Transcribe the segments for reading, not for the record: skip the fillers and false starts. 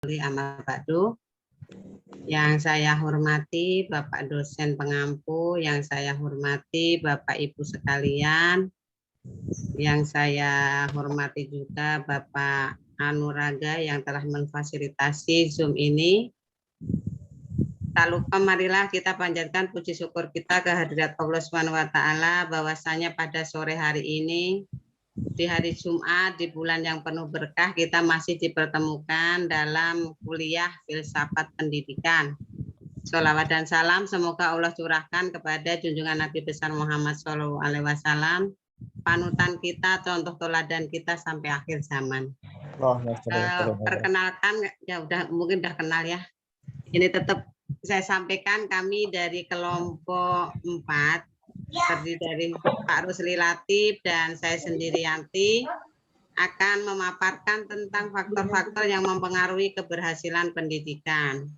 Amal Ba'du. Yang saya hormati Bapak dosen pengampu, yang saya hormati Bapak Ibu sekalian, yang saya hormati juga Bapak Anuraga yang telah memfasilitasi Zoom ini. Tak lupa marilah kita panjatkan puji syukur kita kehadirat Allah Subhanahu wa taala bahwasanya pada sore hari ini di hari Jumat di bulan yang penuh berkah kita masih dipertemukan dalam kuliah filsafat pendidikan. Sholawat dan salam semoga Allah curahkan kepada junjungan Nabi besar Muhammad SAW, panutan kita, contoh teladan kita sampai akhir zaman. Perkenalkan, ya mungkin udah kenal ya. Ini tetap saya sampaikan kami dari kelompok 4. Terdiri dari Pak Rusli Latif dan saya sendiri Yanti akan memaparkan tentang faktor-faktor yang mempengaruhi keberhasilan pendidikan.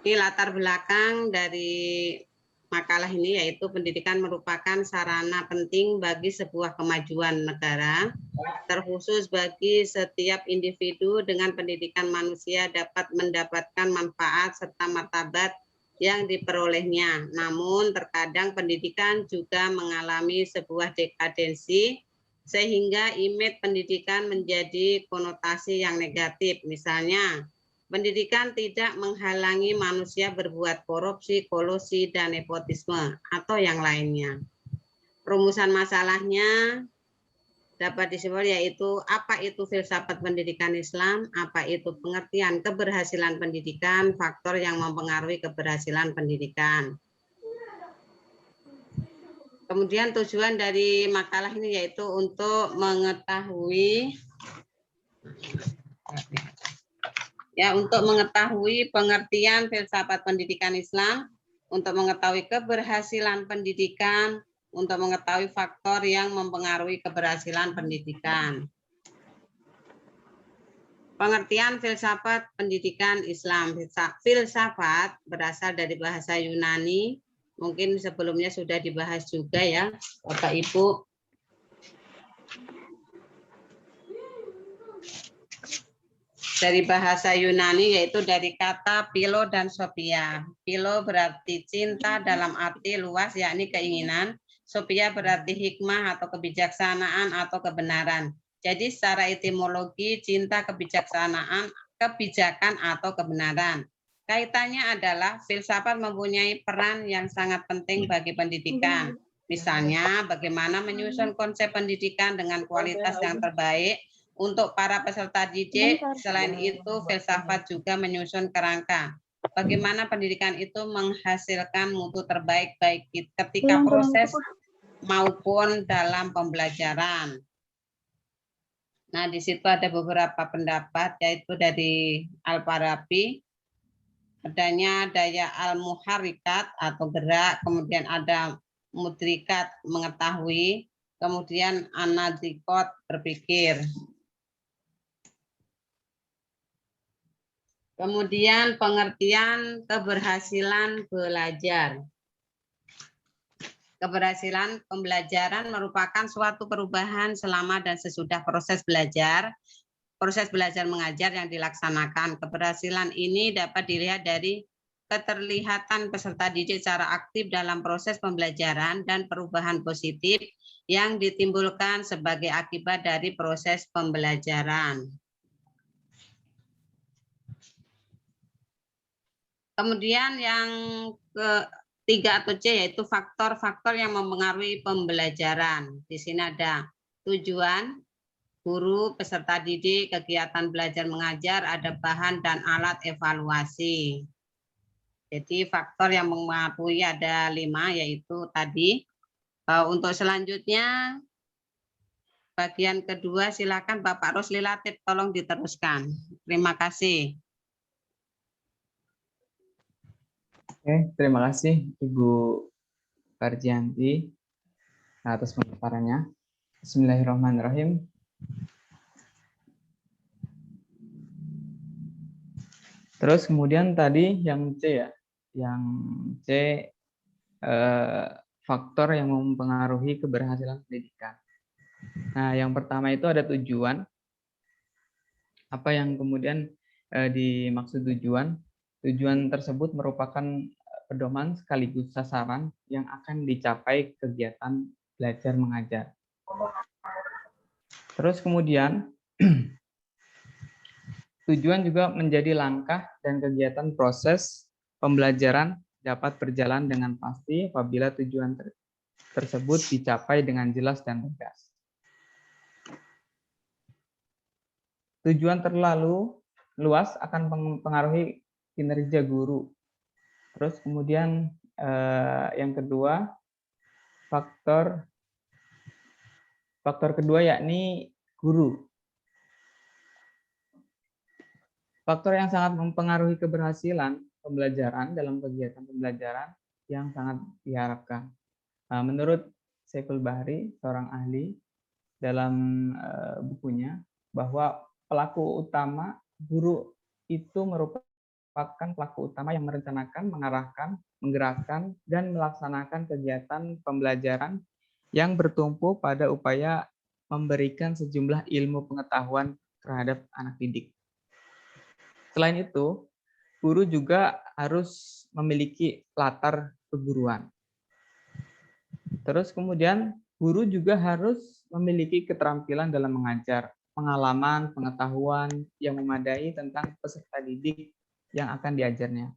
Ini latar belakang dari makalah ini yaitu pendidikan merupakan sarana penting bagi sebuah kemajuan negara, terkhusus bagi setiap individu. Dengan pendidikan manusia dapat mendapatkan manfaat serta martabat yang diperolehnya. Namun terkadang pendidikan juga mengalami sebuah dekadensi sehingga image pendidikan menjadi konotasi yang negatif. Misalnya, pendidikan tidak menghalangi manusia berbuat korupsi, kolusi, dan nepotisme atau yang lainnya. Rumusan masalahnya dapat disimpulkan yaitu apa itu filsafat pendidikan Islam, apa itu pengertian keberhasilan pendidikan, faktor yang mempengaruhi keberhasilan pendidikan. Kemudian tujuan dari makalah ini yaitu untuk mengetahui pengertian filsafat pendidikan Islam, untuk mengetahui keberhasilan pendidikan, untuk mengetahui faktor yang mempengaruhi keberhasilan pendidikan. Pengertian filsafat pendidikan Islam. Filsafat berasal dari bahasa Yunani, mungkin sebelumnya sudah dibahas juga ya, Bapak Ibu. Dari bahasa Yunani yaitu dari kata philo dan sophia. Philo berarti cinta dalam arti luas yakni keinginan. Sophia berarti hikmah atau kebijaksanaan atau kebenaran. Jadi secara etimologi cinta, kebijaksanaan, kebijakan atau kebenaran. Kaitannya adalah filsafat mempunyai peran yang sangat penting bagi pendidikan. Misalnya bagaimana menyusun konsep pendidikan dengan kualitas yang terbaik untuk para peserta didik. Selain itu, filsafat juga menyusun kerangka bagaimana pendidikan itu menghasilkan mutu terbaik baik ketika proses maupun dalam pembelajaran. Nah, di situ ada beberapa pendapat yaitu dari Al-Farabi, adanya daya al-muharikat atau gerak, kemudian ada mudrikat mengetahui, kemudian anadzikot berpikir. Kemudian pengertian keberhasilan belajar. Keberhasilan pembelajaran merupakan suatu perubahan selama dan sesudah proses belajar mengajar yang dilaksanakan. Keberhasilan ini dapat dilihat dari keterlihatan peserta didik secara aktif dalam proses pembelajaran dan perubahan positif yang ditimbulkan sebagai akibat dari proses pembelajaran. Kemudian yang ketiga atau C yaitu faktor-faktor yang mempengaruhi pembelajaran. Di sini ada tujuan, guru, peserta didik, kegiatan belajar mengajar, ada bahan dan alat evaluasi. Jadi faktor yang mempengaruhi ada 5 yaitu tadi. Untuk selanjutnya bagian kedua silakan Bapak Rusli Latif tolong diteruskan. Terima kasih. Oke, terima kasih Ibu Karjianti atas pemaparannya. Bismillahirrahmanirrahim. Terus kemudian tadi yang C ya, yang C faktor yang mempengaruhi keberhasilan pendidikan. Nah, yang pertama itu ada tujuan. Apa yang kemudian dimaksud tujuan? Tujuan tersebut merupakan pedoman sekaligus sasaran yang akan dicapai kegiatan belajar mengajar. Terus kemudian tujuan juga menjadi langkah dan kegiatan proses pembelajaran dapat berjalan dengan pasti apabila tujuan tersebut dicapai dengan jelas dan tegas. Tujuan terlalu luas akan mempengaruhi kinerja guru. Terus kemudian yang kedua, faktor kedua yakni guru. Faktor yang sangat mempengaruhi keberhasilan pembelajaran dalam kegiatan pembelajaran yang sangat diharapkan. Menurut Syaiful Bahri, seorang ahli, dalam bukunya, bahwa pelaku utama guru itu merupakan pelaku utama yang merencanakan, mengarahkan, menggerakkan, dan melaksanakan kegiatan pembelajaran yang bertumpu pada upaya memberikan sejumlah ilmu pengetahuan terhadap anak didik. Selain itu, guru juga harus memiliki latar keguruan. Terus kemudian, guru juga harus memiliki keterampilan dalam mengajar, pengalaman, pengetahuan yang memadai tentang peserta didik yang akan diajarnya.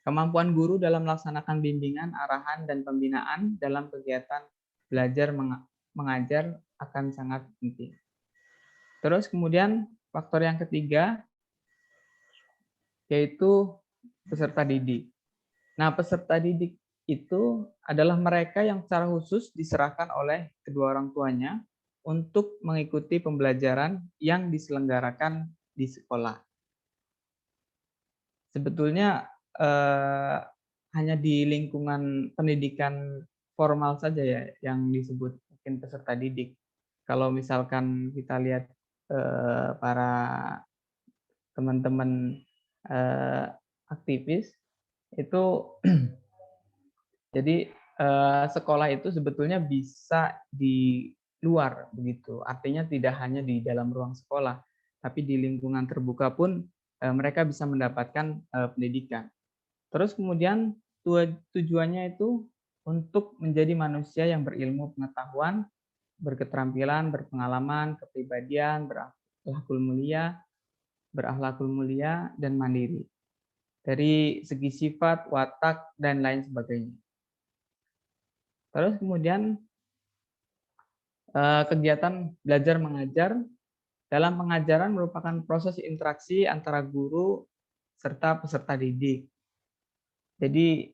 Kemampuan guru dalam melaksanakan bimbingan, arahan, dan pembinaan dalam kegiatan belajar mengajar akan sangat penting. Terus kemudian faktor yang ketiga yaitu peserta didik. Nah, peserta didik itu adalah mereka yang secara khusus diserahkan oleh kedua orang tuanya untuk mengikuti pembelajaran yang diselenggarakan di sekolah. Sebetulnya hanya di lingkungan pendidikan formal saja ya yang disebut mungkin peserta didik. Kalau misalkan kita lihat para teman-teman aktivis itu jadi sekolah itu sebetulnya bisa di luar begitu. Artinya tidak hanya di dalam ruang sekolah, tapi di lingkungan terbuka pun mereka bisa mendapatkan pendidikan. Terus kemudian tujuannya itu untuk menjadi manusia yang berilmu pengetahuan, berketerampilan, berpengalaman, kepribadian, berakhlakul mulia, dan mandiri. Dari segi sifat, watak, dan lain sebagainya. Terus kemudian kegiatan belajar mengajar dalam pengajaran merupakan proses interaksi antara guru serta peserta didik. Jadi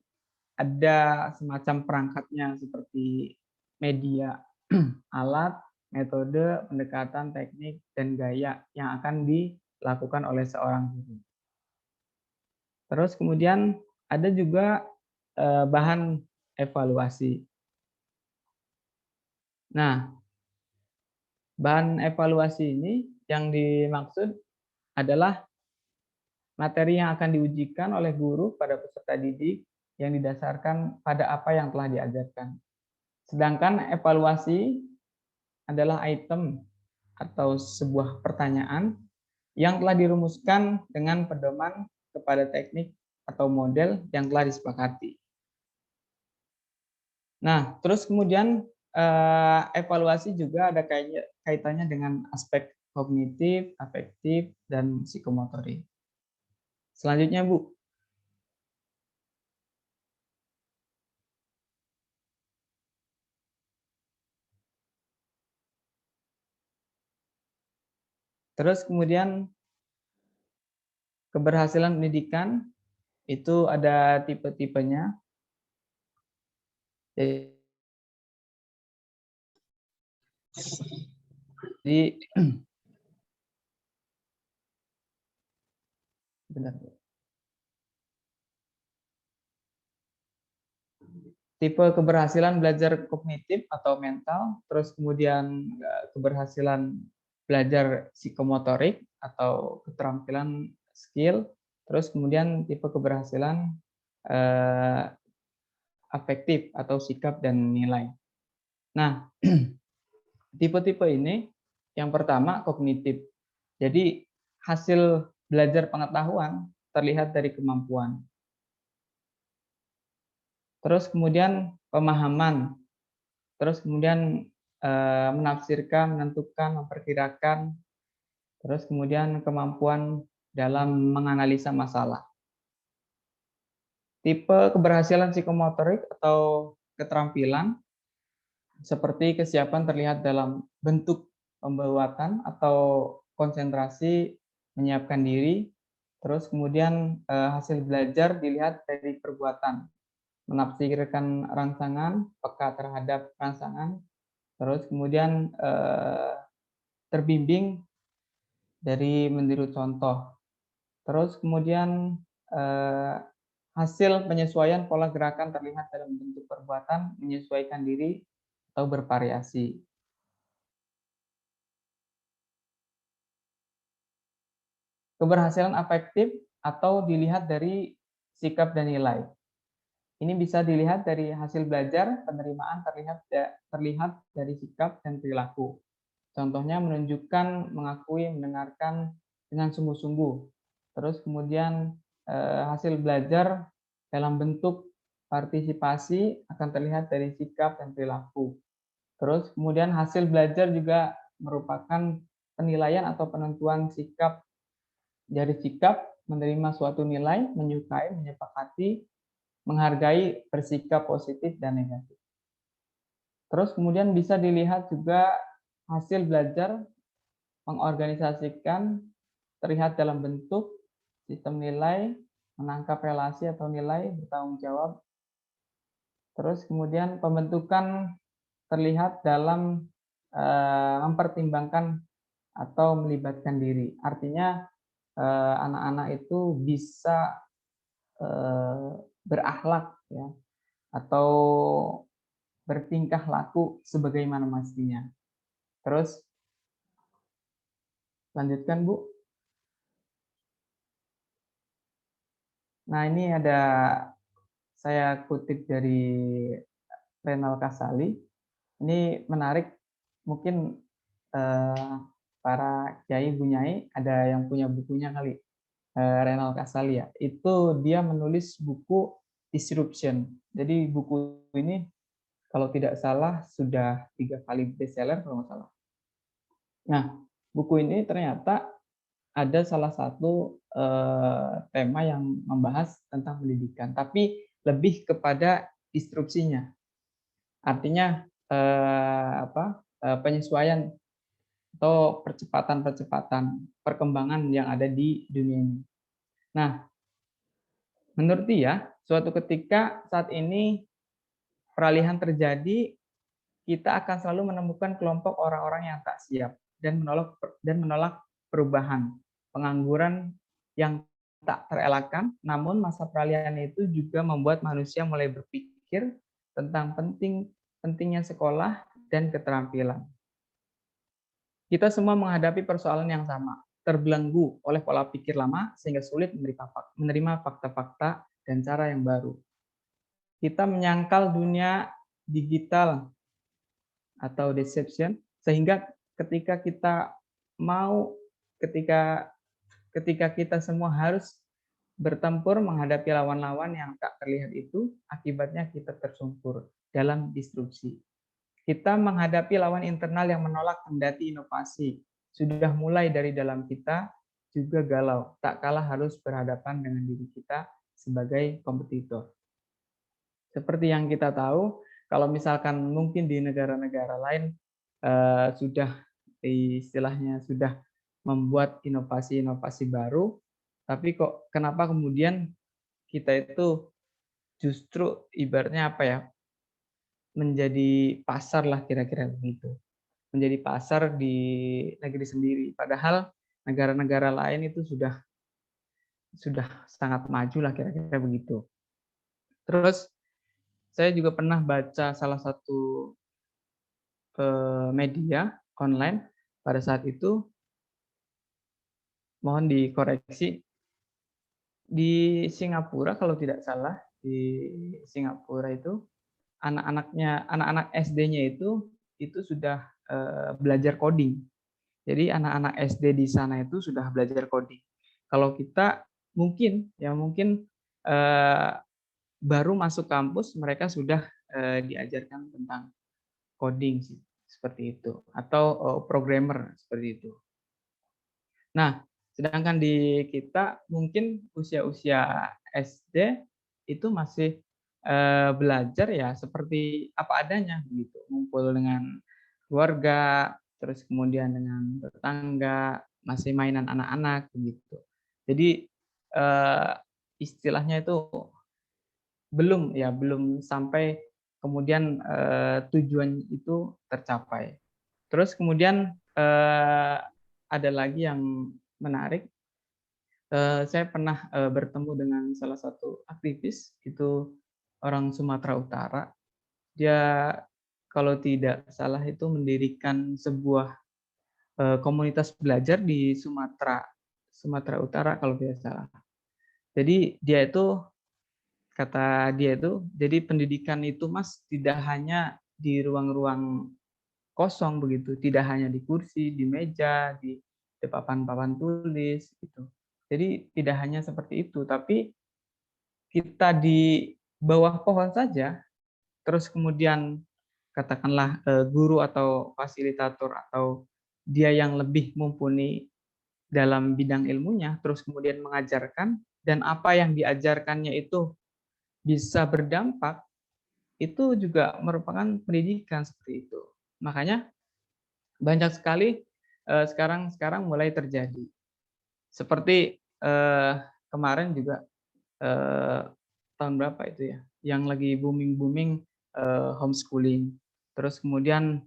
ada semacam perangkatnya seperti media, alat, metode, pendekatan, teknik, dan gaya yang akan dilakukan oleh seorang guru. Terus kemudian ada juga bahan evaluasi. Nah, bahan evaluasi ini yang dimaksud adalah materi yang akan diujikan oleh guru pada peserta didik yang didasarkan pada apa yang telah diajarkan. Sedangkan evaluasi adalah item atau sebuah pertanyaan yang telah dirumuskan dengan pedoman kepada teknik atau model yang telah disepakati. Nah, terus kemudian evaluasi juga ada kaitannya dengan aspek kognitif, afektif, dan psikomotorik. Selanjutnya, Bu. Terus kemudian keberhasilan pendidikan itu ada tipe-tipenya. Jadi benar. Tipe keberhasilan belajar kognitif atau mental, terus kemudian keberhasilan belajar psikomotorik atau keterampilan skill, terus kemudian tipe keberhasilan afektif atau sikap dan nilai. Nah, Tipe-tipe ini yang pertama kognitif. Jadi hasil belajar pengetahuan terlihat dari kemampuan. Terus kemudian pemahaman. Terus kemudian menafsirkan, menentukan, memperkirakan. Terus kemudian kemampuan dalam menganalisa masalah. Tipe keberhasilan psikomotorik atau keterampilan seperti kesiapan terlihat dalam bentuk pembuatan atau konsentrasi, menyiapkan diri, terus kemudian hasil belajar dilihat dari perbuatan, menafsirkan rangsangan, peka terhadap rangsangan, terus kemudian terbimbing dari meniru contoh, terus kemudian hasil penyesuaian pola gerakan terlihat dalam bentuk perbuatan, menyesuaikan diri atau bervariasi. Keberhasilan afektif atau dilihat dari sikap dan nilai. Ini bisa dilihat dari hasil belajar, penerimaan terlihat dari sikap dan perilaku. Contohnya menunjukkan, mengakui, mendengarkan dengan sungguh-sungguh. Terus kemudian hasil belajar dalam bentuk partisipasi akan terlihat dari sikap dan perilaku. Terus kemudian hasil belajar juga merupakan penilaian atau penentuan sikap dari sikap, menerima suatu nilai, menyukai, menyepakati, menghargai, bersikap positif dan negatif. Terus kemudian bisa dilihat juga hasil belajar mengorganisasikan terlihat dalam bentuk sistem nilai, menangkap relasi atau nilai, bertanggung jawab. Terus kemudian pembentukan terlihat dalam mempertimbangkan atau melibatkan diri. Artinya anak-anak itu bisa berakhlak ya atau bertingkah laku sebagaimana mestinya. Terus lanjutkan Bu. Nah ini ada saya kutip dari Renal Kasali. Ini menarik, mungkin para kiai bunyai ada yang punya bukunya kali. Renal Kasali ya, itu dia menulis buku Disruption. Jadi buku ini kalau tidak salah sudah 3 kali bestseller kalau nggak salah. Nah, buku ini ternyata ada salah satu tema yang membahas tentang pendidikan, tapi lebih kepada disrupsinya. Artinya penyesuaian atau percepatan perkembangan yang ada di dunia ini. Nah, menurut dia, suatu ketika saat ini peralihan terjadi, kita akan selalu menemukan kelompok orang-orang yang tak siap dan menolak perubahan, pengangguran yang tak terelakkan. Namun masa peralihan itu juga membuat manusia mulai berpikir tentang pentingnya sekolah dan keterampilan. Kita semua menghadapi persoalan yang sama, terbelenggu oleh pola pikir lama sehingga sulit menerima fakta-fakta dan cara yang baru. Kita menyangkal dunia digital atau deception sehingga ketika kita semua harus bertempur menghadapi lawan-lawan yang tak terlihat itu, akibatnya kita tersungkur dalam disrupsi. Kita menghadapi lawan internal yang menolak kendati inovasi. Sudah mulai dari dalam kita juga galau, tak kalah harus berhadapan dengan diri kita sebagai kompetitor. Seperti yang kita tahu, kalau misalkan mungkin di negara-negara lain sudah istilahnya sudah membuat inovasi-inovasi baru, tapi kok kenapa kemudian kita itu justru ibaratnya apa ya, menjadi pasar lah kira-kira begitu. Menjadi pasar di negeri sendiri. Padahal negara-negara lain itu sudah sangat maju lah kira-kira begitu. Terus saya juga pernah baca salah satu media online pada saat itu, mohon dikoreksi, di Singapura kalau tidak salah, di Singapura itu anak-anak SD-nya itu sudah belajar coding. Jadi anak-anak SD di sana itu sudah belajar coding. Kalau kita mungkin baru masuk kampus mereka sudah diajarkan tentang coding sih, seperti itu, atau programmer seperti itu. Nah, sedangkan di kita mungkin usia-usia SD itu masih belajar ya seperti apa adanya gitu, ngumpul dengan keluarga, terus kemudian dengan tetangga, masih mainan anak-anak begitu. Jadi istilahnya itu belum sampai kemudian tujuan itu tercapai. Terus kemudian ada lagi yang menarik, saya pernah bertemu dengan salah satu aktivis, itu orang Sumatera Utara. Dia kalau tidak salah itu mendirikan sebuah komunitas belajar di Sumatera Utara kalau tidak salah. Jadi kata dia itu, jadi pendidikan itu Mas tidak hanya di ruang-ruang kosong begitu, tidak hanya di kursi, di meja, di papan-papan tulis gitu. Jadi tidak hanya seperti itu, tapi kita di bawah pohon saja, terus kemudian katakanlah guru atau fasilitator atau dia yang lebih mumpuni dalam bidang ilmunya, terus kemudian mengajarkan, dan apa yang diajarkannya itu bisa berdampak, itu juga merupakan pendidikan seperti itu. Makanya banyak sekali sekarang mulai terjadi. Seperti kemarin juga tahun berapa itu ya, yang lagi booming-booming homeschooling. Terus kemudian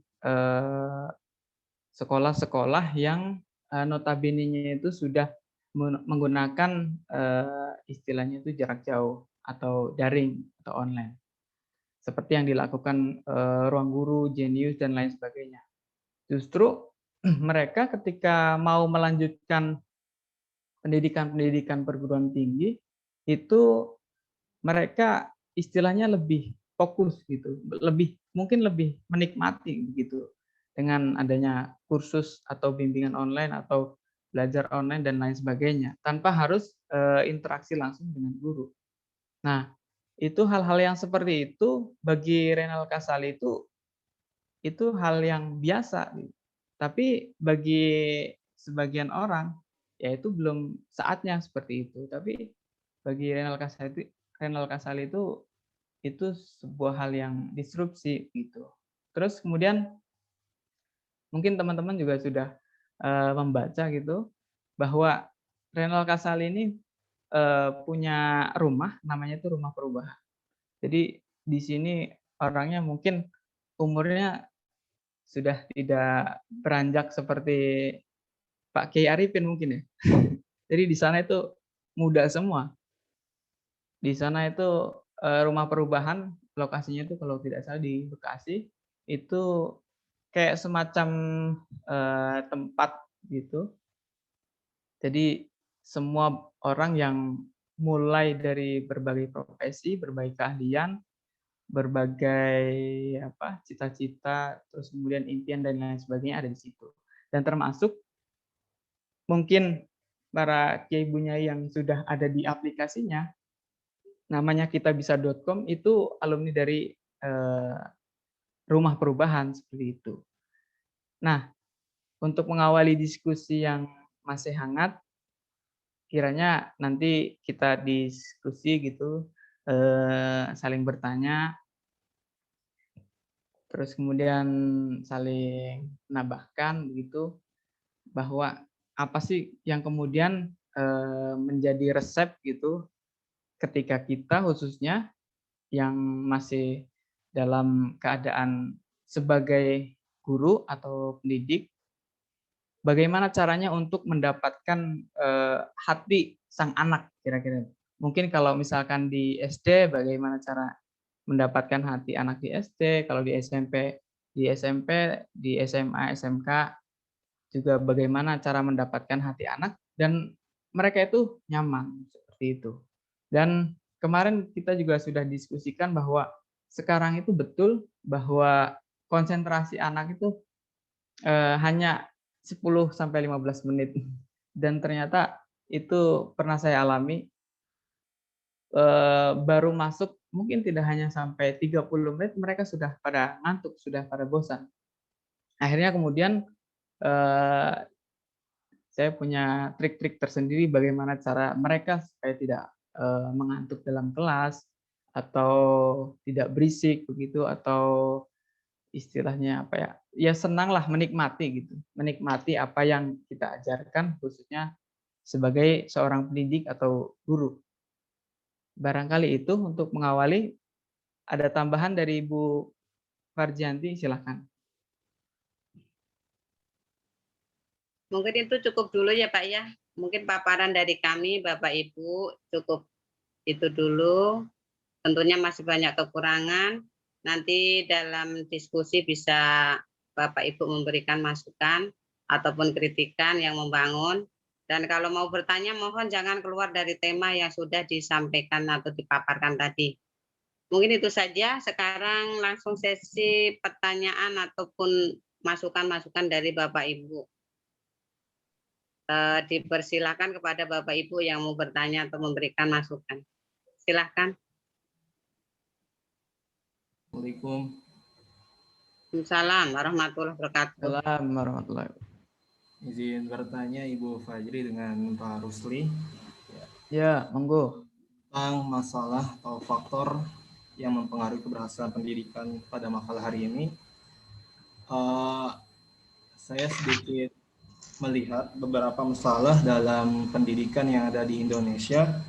sekolah-sekolah yang notabene-nya itu sudah menggunakan istilahnya itu jarak jauh atau daring atau online. Seperti yang dilakukan Ruang Guru, Jenius, dan lain sebagainya. Justru mereka ketika mau melanjutkan pendidikan perguruan tinggi, itu mereka istilahnya lebih fokus gitu, mungkin lebih menikmati gitu dengan adanya kursus atau bimbingan online atau belajar online dan lain sebagainya, tanpa harus interaksi langsung dengan guru. Nah, itu hal-hal yang seperti itu bagi Renal Kasali itu hal yang biasa. Tapi bagi sebagian orang, ya itu belum saatnya seperti itu. Tapi bagi Renal Kasali itu sebuah hal yang disrupsi gitu. Terus kemudian mungkin teman-teman juga sudah membaca gitu bahwa Renal Kasali ini punya rumah, namanya itu Rumah Perubahan. Jadi di sini orangnya mungkin umurnya sudah tidak beranjak seperti Pak Kiai Arifin mungkin ya. Jadi di sana itu muda semua. Di sana itu Rumah Perubahan, lokasinya itu kalau tidak salah di Bekasi, itu kayak semacam tempat gitu. Jadi semua orang yang mulai dari berbagai profesi, berbagai keahlian, berbagai cita-cita, terus kemudian impian dan lain sebagainya ada di situ. Dan termasuk mungkin para kiai bunyai yang sudah ada di aplikasinya, namanya kitabisa.com, itu alumni dari Rumah Perubahan seperti itu. Nah, untuk mengawali diskusi yang masih hangat, kiranya nanti kita diskusi gitu, saling bertanya, terus kemudian saling menambahkan begitu, bahwa apa sih yang kemudian menjadi resep gitu ketika kita khususnya yang masih dalam keadaan sebagai guru atau pendidik, bagaimana caranya untuk mendapatkan hati sang anak kira-kira. Mungkin kalau misalkan di SD bagaimana cara mendapatkan hati anak di SD, kalau di SMP, di SMA, SMK juga bagaimana cara mendapatkan hati anak dan mereka itu nyaman seperti itu. Dan kemarin kita juga sudah diskusikan bahwa sekarang itu betul bahwa konsentrasi anak itu hanya 10 sampai 15 menit. Dan ternyata itu pernah saya alami, baru masuk mungkin tidak hanya sampai 30 menit mereka sudah pada ngantuk, sudah pada bosan. Akhirnya kemudian, saya punya trik-trik tersendiri bagaimana cara mereka supaya tidak, mengantuk dalam kelas, atau tidak berisik begitu, atau istilahnya apa ya, ya senanglah menikmati gitu, menikmati apa yang kita ajarkan khususnya sebagai seorang pendidik atau guru. Barangkali itu untuk mengawali, ada tambahan dari Ibu Farjianti, silakan. Mungkin itu cukup dulu ya Pak ya. Mungkin paparan dari kami Bapak Ibu cukup itu dulu. Tentunya masih banyak kekurangan. Nanti dalam diskusi bisa Bapak Ibu memberikan masukan ataupun kritikan yang membangun. Dan kalau mau bertanya mohon jangan keluar dari tema yang sudah disampaikan atau dipaparkan tadi. Mungkin itu saja. Sekarang langsung sesi pertanyaan ataupun masukan-masukan dari Bapak Ibu. Dipersilakan kepada Bapak Ibu yang mau bertanya atau memberikan masukan. Silakan. Assalamualaikum. Waalaikumsalam warahmatullahi wabarakatuh. Assalamualaikum warahmatullahi wabarakatuh. Izin bertanya Ibu Fajri dengan Pak Rusli Ya, monggo. tentang masalah atau faktor yang mempengaruhi keberhasilan pendidikan pada makalah hari ini. Saya sedikit melihat beberapa masalah dalam pendidikan yang ada di Indonesia,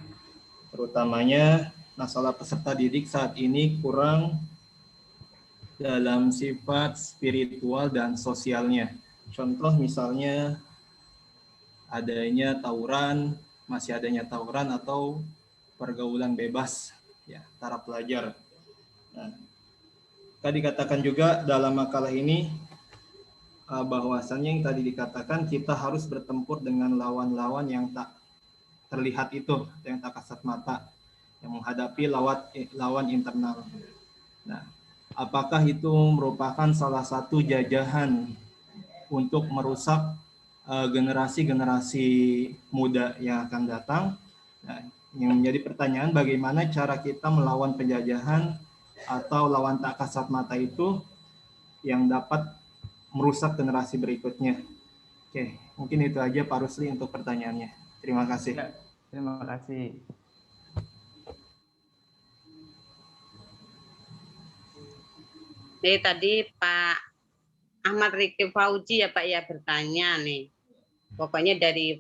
terutamanya masalah peserta didik saat ini kurang dalam sifat spiritual dan sosialnya. Contoh misalnya masih adanya tawuran atau pergaulan bebas ya antara pelajar. Nah, tadi dikatakan juga dalam makalah ini bahwasannya yang tadi dikatakan kita harus bertempur dengan lawan-lawan yang tak terlihat itu, yang tak kasat mata, yang menghadapi lawan internal. Nah, apakah itu merupakan salah satu jajahan untuk merusak generasi-generasi muda yang akan datang? Nah, yang menjadi pertanyaan bagaimana cara kita melawan penjajahan atau lawan tak kasat mata itu yang dapat merusak generasi berikutnya. Oke, mungkin itu aja Pak Rusli untuk pertanyaannya. Terima kasih. Ya, terima kasih. Ini tadi Pak Ahmad Riki Fauji ya Pak ya bertanya nih. Pokoknya dari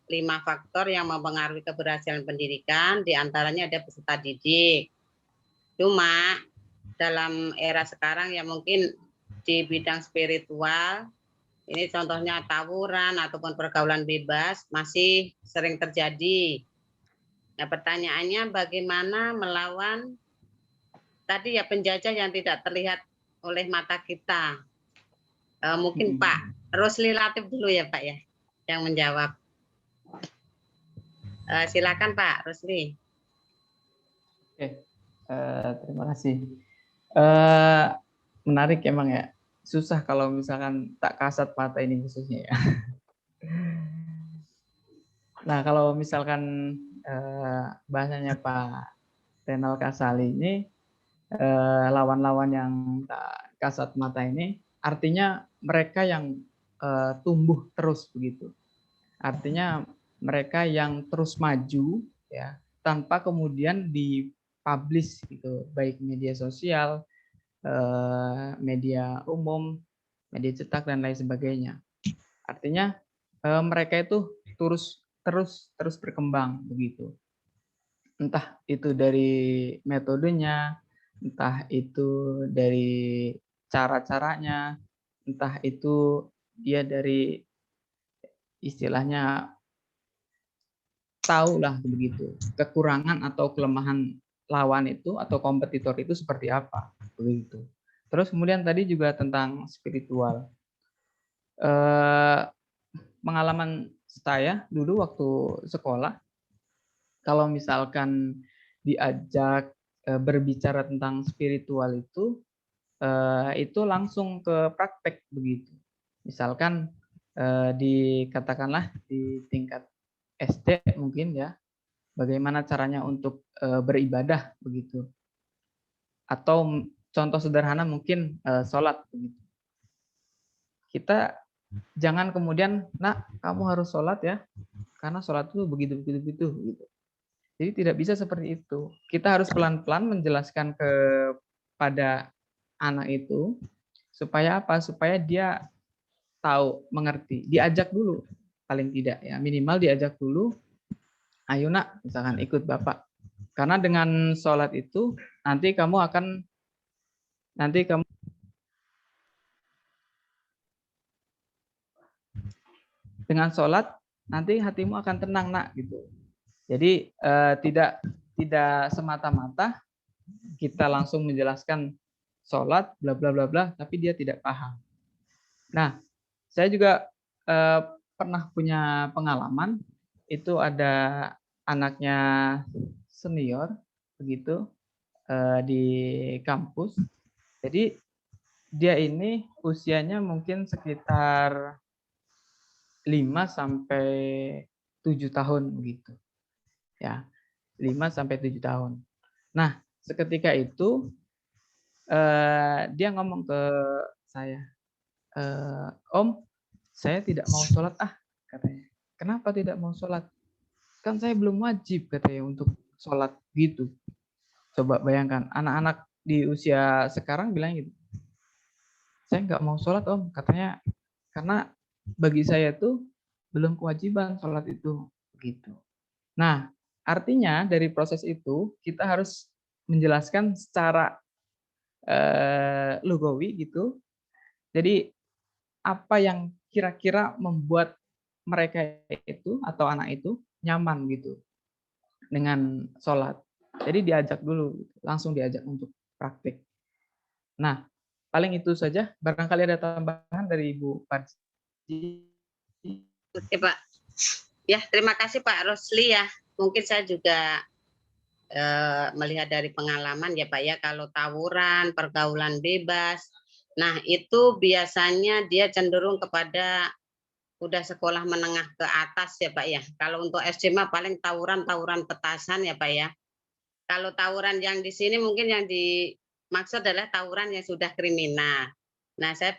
5 faktor yang mempengaruhi keberhasilan pendidikan, diantaranya ada peserta didik. Cuma dalam era sekarang ya mungkin di bidang spiritual, ini contohnya tawuran ataupun pergaulan bebas masih sering terjadi. Nah pertanyaannya bagaimana melawan tadi ya penjajah yang tidak terlihat oleh mata kita. Mungkin Pak Rusli Latif dulu ya Pak ya yang menjawab. Silakan Pak Rusli. Oke, terima kasih. Menarik emang ya. Susah kalau misalkan tak kasat mata ini khususnya ya. Nah, kalau misalkan bahasanya Pak Renal Kasali ini, lawan-lawan yang tak kasat mata ini, artinya mereka yang tumbuh terus begitu. Artinya mereka yang terus maju ya, tanpa kemudian dipublish gitu, baik media sosial, media umum, media cetak dan lain sebagainya. Artinya mereka itu terus berkembang begitu. Entah itu dari metodenya, entah itu dari cara-caranya, entah itu dia dari istilahnya tahulah begitu kekurangan atau kelemahan lawan itu atau kompetitor itu seperti apa begitu. Terus kemudian tadi juga tentang spiritual. Pengalaman saya dulu waktu sekolah, kalau misalkan diajak berbicara tentang spiritual itu langsung ke praktek begitu. Misalkan dikatakanlah di tingkat SD mungkin ya, bagaimana caranya untuk beribadah begitu. Atau contoh sederhana mungkin sholat begitu. Kita jangan kemudian, nak kamu harus sholat ya, karena sholat itu begitu gitu. Jadi tidak bisa seperti itu. Kita harus pelan-pelan menjelaskan kepada anak itu supaya apa? Supaya dia tahu, mengerti. Diajak dulu paling tidak ya, minimal diajak dulu. Ayo nak, misalkan ikut bapak. Karena dengan sholat itu nanti kamu dengan sholat nanti hatimu akan tenang nak gitu. Jadi tidak semata-mata kita langsung menjelaskan sholat bla bla bla bla, tapi dia tidak paham. Nah, saya juga pernah punya pengalaman, itu ada anaknya senior begitu di kampus. Jadi dia ini usianya mungkin sekitar 5 sampai 7 tahun begitu. Ya, 5 sampai 7 tahun. Nah, seketika itu dia ngomong ke saya, Om, saya tidak mau sholat katanya. Kenapa tidak mau sholat? Kan saya belum wajib katanya untuk sholat gitu. Coba bayangkan, anak-anak di usia sekarang bilang gitu. Saya nggak mau sholat Om, katanya, karena bagi saya tuh belum kewajiban sholat itu. Gitu. Nah, artinya dari proses itu kita harus menjelaskan secara lugawi gitu. Jadi apa yang kira-kira membuat mereka itu atau anak itu nyaman gitu dengan sholat. Jadi diajak dulu, langsung diajak untuk praktik. Nah, paling itu saja. Barangkali ada tambahan dari Ibu Parji. Oke Pak. Ya, terima kasih Pak Rosli ya. Mungkin saya juga melihat dari pengalaman ya Pak ya, kalau tawuran, pergaulan bebas, nah itu biasanya dia cenderung kepada udah sekolah menengah ke atas ya Pak ya. Kalau untuk SD mah paling tawuran petasan ya Pak ya. Kalau tawuran yang di sini mungkin yang dimaksud adalah tawuran yang sudah kriminal. Nah saya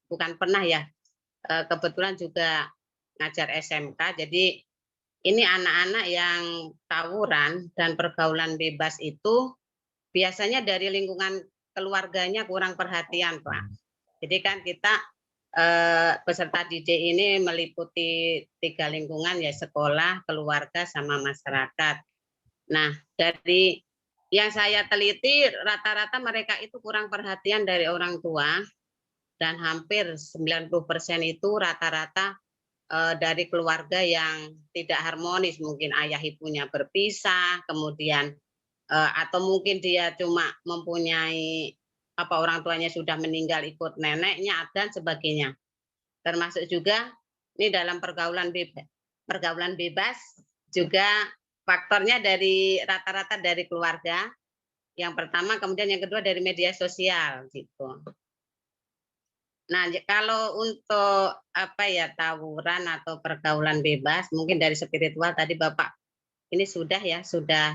bukan pernah ya, kebetulan juga ngajar SMK, jadi ini anak-anak yang tawuran dan pergaulan bebas itu biasanya dari lingkungan keluarganya kurang perhatian, Pak. Jadi kan kita peserta didik ini meliputi 3 lingkungan ya, sekolah, keluarga, sama masyarakat. Nah, dari yang saya teliti rata-rata mereka itu kurang perhatian dari orang tua, dan hampir 90% itu rata-rata dari keluarga yang tidak harmonis, mungkin ayah ibunya berpisah, kemudian atau mungkin dia cuma mempunyai orang tuanya sudah meninggal ikut neneknya dan sebagainya. Termasuk juga ini dalam pergaulan bebas juga faktornya dari rata-rata dari keluarga. Yang pertama, kemudian yang kedua dari media sosial gitu. Nah, kalau untuk tawuran atau pergaulan bebas, mungkin dari spiritual tadi Bapak ini sudah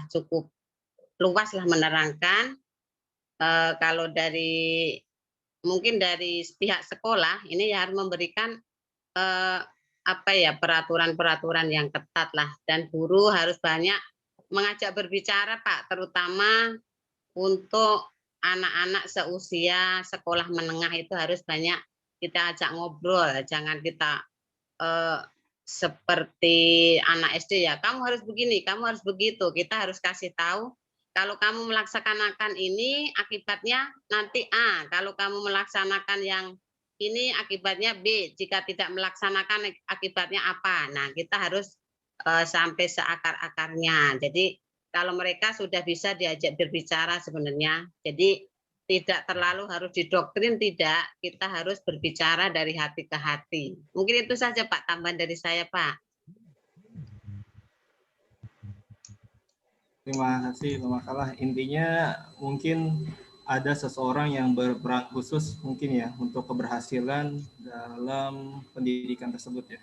cukup luas lah menerangkan. Kalau mungkin dari pihak sekolah ini harus memberikan peraturan-peraturan yang ketat lah, dan guru harus banyak mengajak berbicara Pak, terutama untuk anak-anak seusia sekolah menengah itu harus banyak kita ajak ngobrol, jangan kita seperti anak SD ya, kamu harus begini, kamu harus begitu. Kita harus kasih tahu, kalau kamu melaksanakan ini akibatnya nanti A, kalau kamu melaksanakan yang ini akibatnya B, jika tidak melaksanakan akibatnya apa. Nah, kita harus sampai seakar-akarnya. Jadi kalau mereka sudah bisa diajak berbicara sebenarnya, jadi tidak terlalu harus didoktrin, tidak, kita harus berbicara dari hati ke hati. Mungkin itu saja Pak, tambahan dari saya Pak. Terima kasih Mbak Kalah. Intinya mungkin ada seseorang yang berperan khusus mungkin ya untuk keberhasilan dalam pendidikan tersebut ya.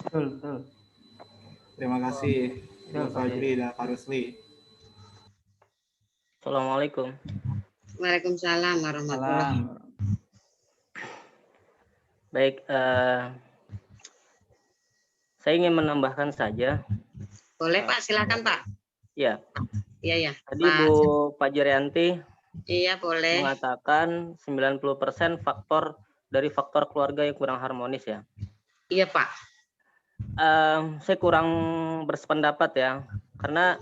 Betul, betul. Terima kasih Ibu Fajri dan Pak Rusli. Assalamualaikum. Waalaikumsalam warahmatullahi. Salam. Baik, saya ingin menambahkan saja. Boleh Pak, silakan Pak. Ya, Iya ya. tadi Pak. Bu Fajrianti Iya boleh. mengatakan 90% dari faktor keluarga yang kurang harmonis ya. Iya Pak. Saya kurang bersependapat ya, karena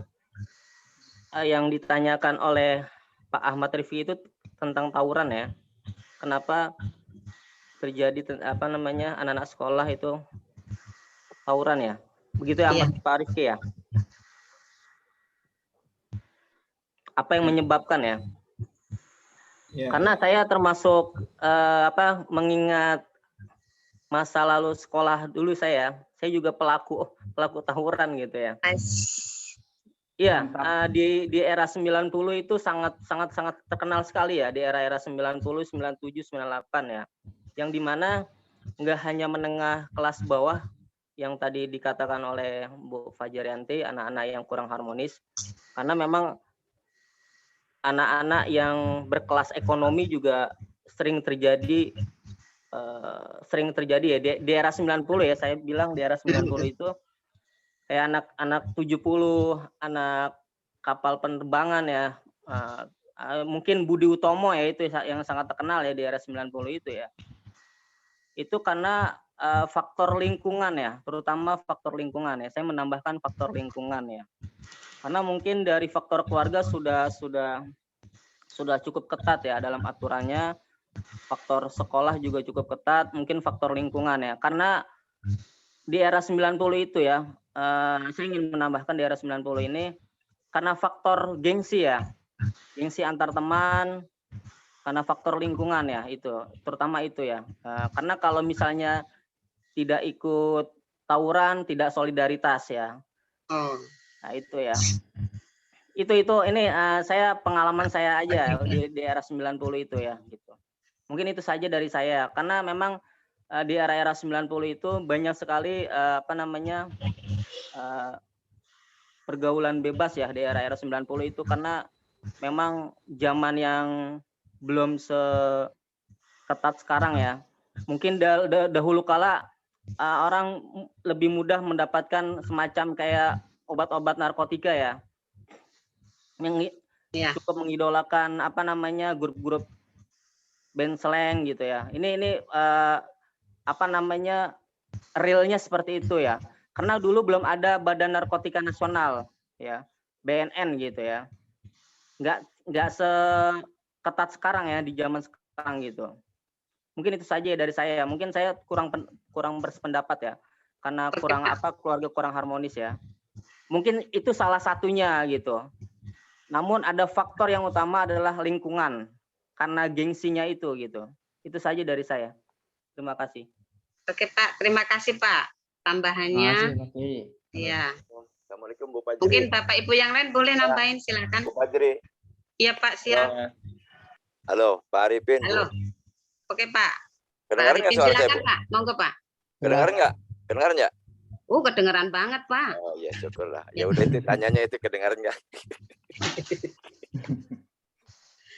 yang ditanyakan oleh Pak Ahmad Rifki itu tentang tawuran ya. Kenapa terjadi anak-anak sekolah itu tawuran ya? Begitu ya, Iya. Pak Rifki ya. Apa yang menyebabkan ya? Ya. Karena saya termasuk mengingat masa lalu sekolah dulu saya juga pelaku tawuran gitu ya. Iya, di era 90 itu sangat terkenal sekali ya, di era 90, 97, 98 ya. Yang dimana nggak hanya menengah kelas bawah yang tadi dikatakan oleh Bu Fajrianti, anak-anak yang kurang harmonis, karena memang anak-anak yang berkelas ekonomi juga sering terjadi ya di era 90 ya, saya bilang di era 90 itu kayak anak 70, anak kapal penerbangan ya, mungkin Budi Utomo ya, itu yang sangat terkenal ya di era 90 itu ya. Itu karena faktor lingkungan ya, terutama faktor lingkungan ya. Saya menambahkan faktor lingkungan ya. Karena mungkin dari faktor keluarga sudah cukup ketat ya dalam aturannya. Faktor sekolah juga cukup ketat, mungkin faktor lingkungan ya. Karena di era 90 itu ya, saya ingin menambahkan di era 90 ini karena faktor gengsi ya. Gengsi antar teman, karena faktor lingkungan ya, itu terutama itu ya. Karena kalau misalnya tidak ikut tawuran, tidak solidaritas ya. Nah, itu ya. Itu ini saya pengalaman saya aja di era 90 itu ya gitu. Mungkin itu saja dari saya, karena memang di era-era 90 itu banyak sekali pergaulan bebas ya di era-era 90 itu, karena memang zaman yang belum seketat sekarang ya. Mungkin dahulu kala orang lebih mudah mendapatkan semacam kayak obat-obat narkotika ya, yang cukup mengidolakan grup-grup band slang gitu ya. Ini realnya seperti itu ya. Karena dulu belum ada Badan Narkotika Nasional ya, BNN gitu ya. Nggak seketat sekarang ya di zaman sekarang gitu. Mungkin itu saja dari saya. Mungkin saya kurang bersependapat ya, karena keluarga kurang harmonis ya. Mungkin itu salah satunya gitu. Namun ada faktor yang utama adalah lingkungan, karena gengsinya itu gitu. Itu saja dari saya. Terima kasih. Oke Pak, terima kasih Pak. Tambahannya. Iya. Assalamualaikum Bu Fajri. Mungkin Bapak Ibu yang lain boleh nambahin, silakan. Bu Fajri. Iya Pak, siap. Halo, Pak Arifin. Halo. Oke Pak. Kedengaran nggak suara saya, Bu? Pak. Monggo Pak. Kedengaran nggak? Kedengaran nggak? Kedengeran banget Pak. Oh ya syukurlah. Ya udah itu tanyanya itu kedengaran nggak?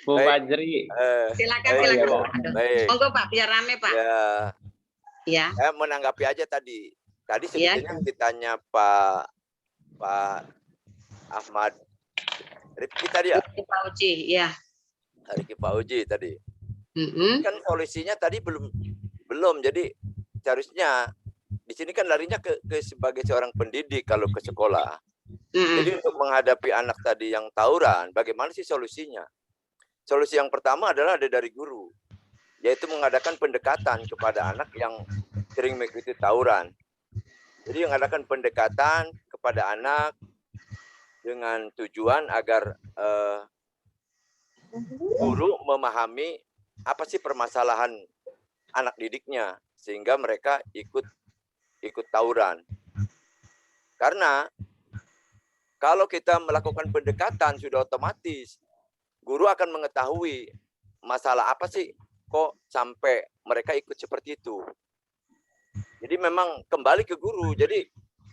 Bu Fajri. Silakan. Baik. Monggo Pak, biar rame Pak. Ya. Saya menanggapi aja tadi. Tadi sebetulnya ditanya Pak Ahmad Rifki tadi ya? Pak Uji, ya. Rifki Pak Uji tadi. Kan solusinya tadi belum. Jadi seharusnya di sini kan larinya ke sebagai seorang pendidik kalau ke sekolah. Jadi untuk menghadapi anak tadi yang tawuran, bagaimana sih solusinya? Solusi yang pertama adalah ada dari guru, yaitu mengadakan pendekatan kepada anak yang sering mengikuti tawuran. Jadi mengadakan pendekatan kepada anak dengan tujuan agar guru memahami apa sih permasalahan anak didiknya, sehingga mereka ikut tawuran. Karena kalau kita melakukan pendekatan sudah otomatis guru akan mengetahui masalah apa sih kok sampai mereka ikut seperti itu. Jadi memang kembali ke guru. Jadi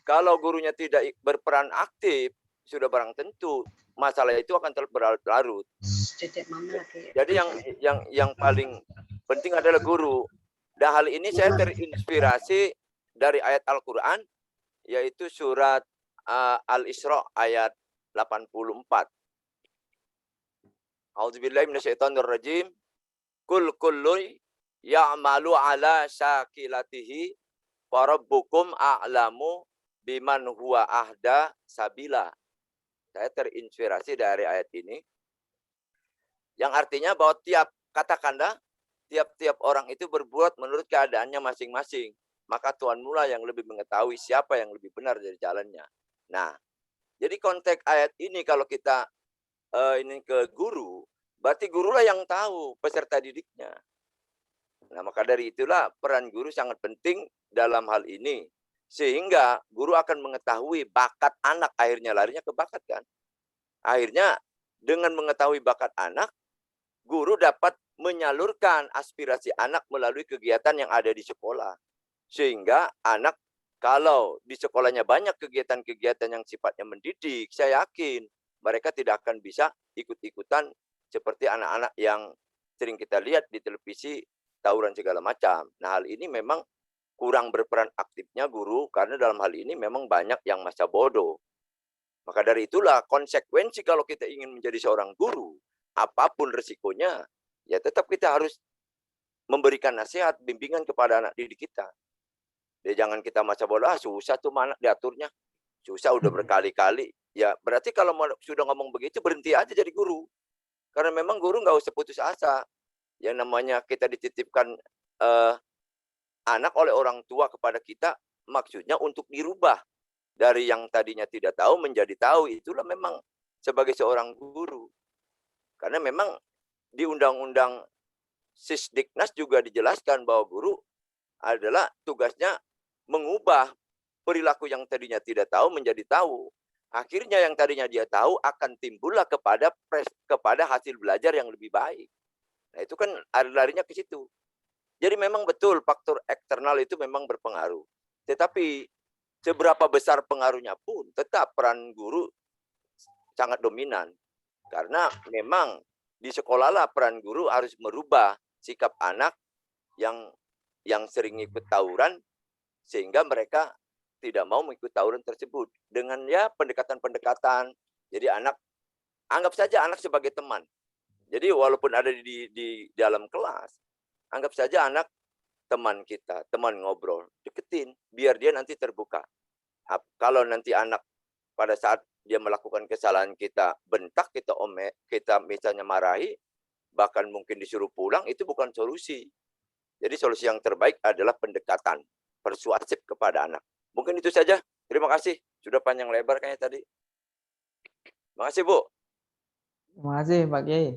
kalau gurunya tidak berperan aktif, sudah barang tentu masalah itu akan terus berlarut. Jadi yang paling penting adalah guru. Dan hal ini saya terinspirasi dari ayat Al-Quran, yaitu surat Al-Isra ayat 84. A'udzubillahi minasyaitonirrajim. Kul kullu ya'malu ala syakilatihi wa rabbukum a'lamu biman huwa ahda sabila. Saya terinspirasi dari ayat ini. Yang artinya bahwa katakanlah tiap-tiap orang itu berbuat menurut keadaannya masing-masing. Maka Tuhan mula yang lebih mengetahui siapa yang lebih benar dari jalannya. Nah, jadi konteks ayat ini kalau kita ini ke guru, berarti gurulah yang tahu peserta didiknya. Nah, maka dari itulah peran guru sangat penting dalam hal ini. Sehingga guru akan mengetahui bakat anak, akhirnya larinya ke bakat kan. Akhirnya dengan mengetahui bakat anak, guru dapat menyalurkan aspirasi anak melalui kegiatan yang ada di sekolah. Sehingga anak kalau di sekolahnya banyak kegiatan-kegiatan yang sifatnya mendidik, saya yakin mereka tidak akan bisa ikut-ikutan seperti anak-anak yang sering kita lihat di televisi, tawuran segala macam. Nah, hal ini memang kurang berperan aktifnya guru, karena dalam hal ini memang banyak yang masa bodoh. Maka dari itulah konsekuensi kalau kita ingin menjadi seorang guru, apapun resikonya, ya tetap kita harus memberikan nasihat, bimbingan kepada anak didik kita. Ya, jangan kita masa bodoh, susah tuh anak diaturnya. Susah udah berkali-kali. Ya berarti kalau sudah ngomong begitu, berhenti aja jadi guru. Karena memang guru nggak usah putus asa. Yang namanya kita dititipkan anak oleh orang tua kepada kita, maksudnya untuk dirubah dari yang tadinya tidak tahu menjadi tahu. Itulah memang sebagai seorang guru. Karena memang di Undang-Undang Sisdiknas juga dijelaskan bahwa guru adalah tugasnya mengubah perilaku yang tadinya tidak tahu menjadi tahu. Akhirnya yang tadinya dia tahu akan timbullah kepada hasil belajar yang lebih baik. Nah, itu kan larinya ke situ. Jadi memang betul faktor eksternal itu memang berpengaruh. Tetapi seberapa besar pengaruhnya pun tetap peran guru sangat dominan. Karena memang di sekolah lah peran guru harus merubah sikap anak yang sering ikut tawuran sehingga mereka tidak mau mengikut tawuran tersebut. Dengan ya pendekatan-pendekatan. Jadi anggap saja anak sebagai teman. Jadi walaupun ada di dalam kelas, anggap saja anak teman kita, teman ngobrol, deketin, biar dia nanti terbuka. Kalau nanti anak pada saat dia melakukan kesalahan kita bentak, kita misalnya marahi, bahkan mungkin disuruh pulang, itu bukan solusi. Jadi solusi yang terbaik adalah pendekatan, persuasif kepada anak. Mungkin itu saja. Terima kasih. Sudah panjang lebar kayaknya tadi. Terima kasih, Bu. Terima kasih, Pak Kiai.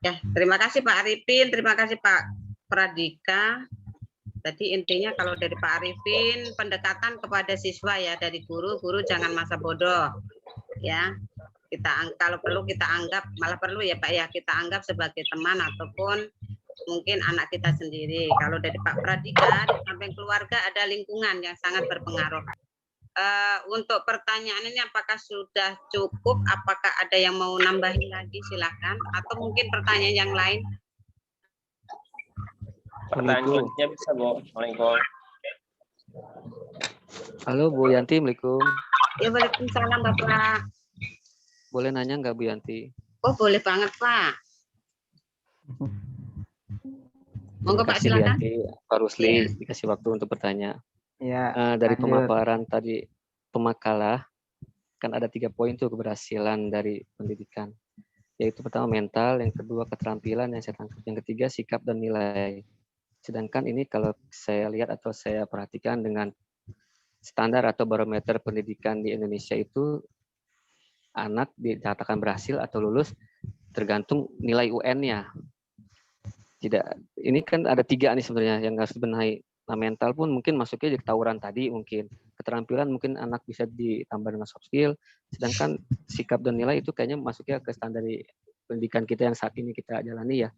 Ya, terima kasih Pak Arifin, terima kasih Pak Pradika. Tadi intinya kalau dari Pak Arifin, pendekatan kepada siswa ya, dari guru jangan masa bodoh. Ya, kalau perlu kita anggap, malah perlu ya Pak ya, kita anggap sebagai teman ataupun mungkin anak kita sendiri. Kalau dari Pak Pradika, di samping keluarga ada lingkungan yang sangat berpengaruh. Untuk pertanyaan ini apakah sudah cukup? Apakah ada yang mau nambahin lagi? Silahkan. Atau mungkin pertanyaan yang lain? Pertanyaan selanjutnya bisa, Bu. Assalamualaikum. Halo Bu Yanti, Assalamualaikum. Ya, waalaikumsalam Bapak. Boleh nanya nggak Bu Yanti? Oh, boleh banget Pak. Monggo Pak, Terima kasih Bu silakan. Yanti, Pak Rusli, Ya. dikasih waktu untuk bertanya. Ya, Dari lanjut. pemaparan tadi pemakalah, kan ada 3 poin tuh keberhasilan dari pendidikan. Yaitu pertama mental, yang kedua keterampilan, yang saya tangkap, yang ketiga sikap dan nilai. Sedangkan ini kalau saya lihat atau saya perhatikan dengan standar atau barometer pendidikan di Indonesia itu, anak dikatakan berhasil atau lulus tergantung nilai UN-nya. Tidak, ini kan ada 3 nih sebenarnya yang harus dibenahi. Nah, mental pun mungkin masuknya di tawuran tadi mungkin. keterampilan mungkin anak bisa ditambah dengan soft skill, sedangkan sikap dan nilai itu kayaknya masuknya ke standar pendidikan kita yang saat ini kita jalani ya.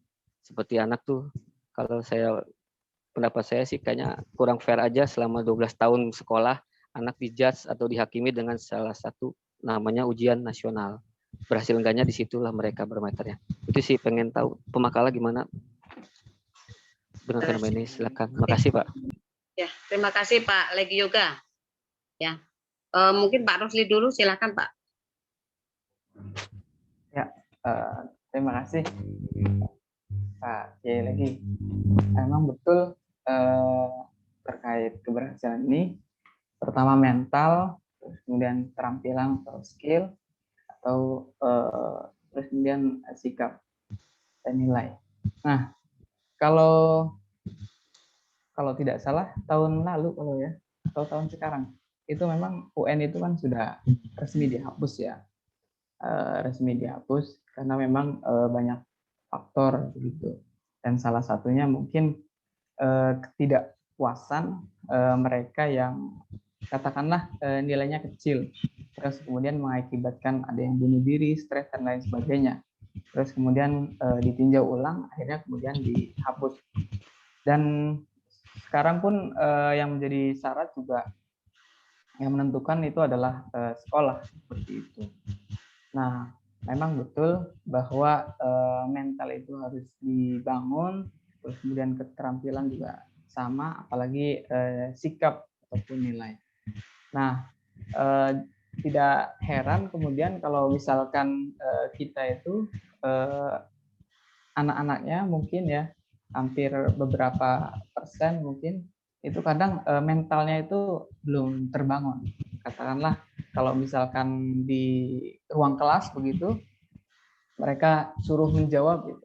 Seperti anak tuh, kalau pendapat saya sih kayaknya kurang fair aja selama 12 tahun sekolah, anak dijudge atau dihakimi dengan salah satu namanya ujian nasional. Berhasil enggaknya disitulah mereka bermeternya. Itu sih pengen tahu Pemakala gimana dengan fenomena ini. Silakan. Terima kasih Pak. Ya, terima kasih Pak Legi Yoga. Ya, mungkin Pak Rusli dulu, silakan Pak. Ya, terima kasih Pak Kiai Legi. Emang betul terkait keberhasilan ini, pertama mental, terus kemudian keterampilan atau skill, atau terus kemudian sikap dan nilai. Nah, kalau tidak salah tahun lalu atau tahun sekarang itu memang UN itu kan sudah resmi dihapus ya, resmi dihapus karena memang banyak faktor begitu, dan salah satunya mungkin ketidakpuasan mereka yang katakanlah nilainya kecil, terus kemudian mengakibatkan ada yang bunuh diri, stres dan lain sebagainya, terus kemudian ditinjau ulang, akhirnya kemudian dihapus. Dan sekarang pun yang menjadi syarat juga yang menentukan itu adalah sekolah, seperti itu. Nah, memang betul bahwa mental itu harus dibangun, terus kemudian keterampilan juga sama, apalagi sikap ataupun nilai. Nah, tidak heran kemudian kalau misalkan kita itu anak-anaknya mungkin ya, hampir beberapa persen mungkin itu kadang mentalnya itu belum terbangun. Katakanlah kalau misalkan di ruang kelas begitu, mereka suruh menjawab gitu,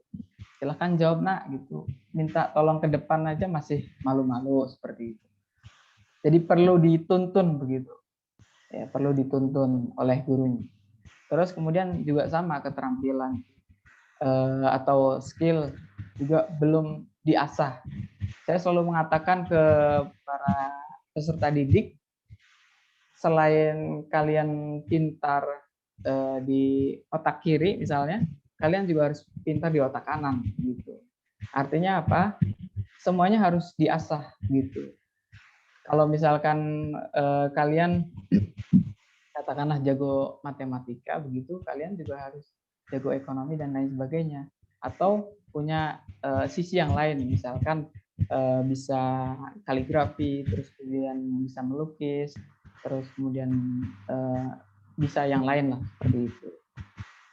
silahkan jawab nak gitu, minta tolong ke depan aja masih malu-malu seperti itu. Jadi perlu dituntun begitu, ya, perlu dituntun oleh gurunya. Terus kemudian juga sama keterampilan atau skill juga belum diasah. Saya selalu mengatakan ke para peserta didik, selain kalian pintar di otak kiri misalnya, kalian juga harus pintar di otak kanan gitu. Artinya apa? Semuanya harus diasah gitu. Kalau misalkan kalian katakanlah jago matematika begitu, kalian juga harus jago ekonomi dan lain sebagainya. Atau punya sisi yang lain, misalkan bisa kaligrafi, terus kemudian bisa melukis, terus kemudian bisa yang lain lah seperti itu.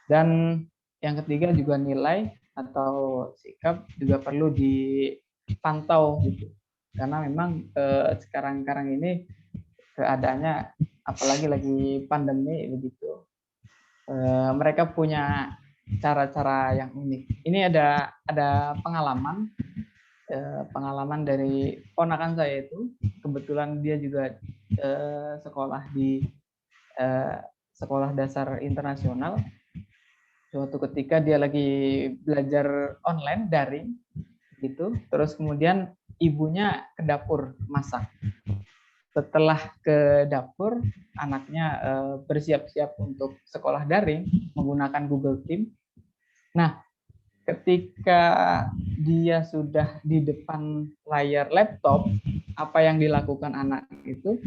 Dan yang ketiga juga nilai atau sikap juga perlu dipantau gitu, karena memang sekarang ini keadaannya apalagi lagi pandemi begitu, mereka punya cara-cara yang unik. Ini ada pengalaman dari ponakan saya itu, kebetulan dia juga sekolah di sekolah dasar internasional. Suatu ketika dia lagi belajar online daring gitu, terus kemudian ibunya ke dapur masak. Setelah ke dapur, anaknya bersiap-siap untuk sekolah daring menggunakan Google Team. Nah, ketika dia sudah di depan layar laptop, apa yang dilakukan anak itu?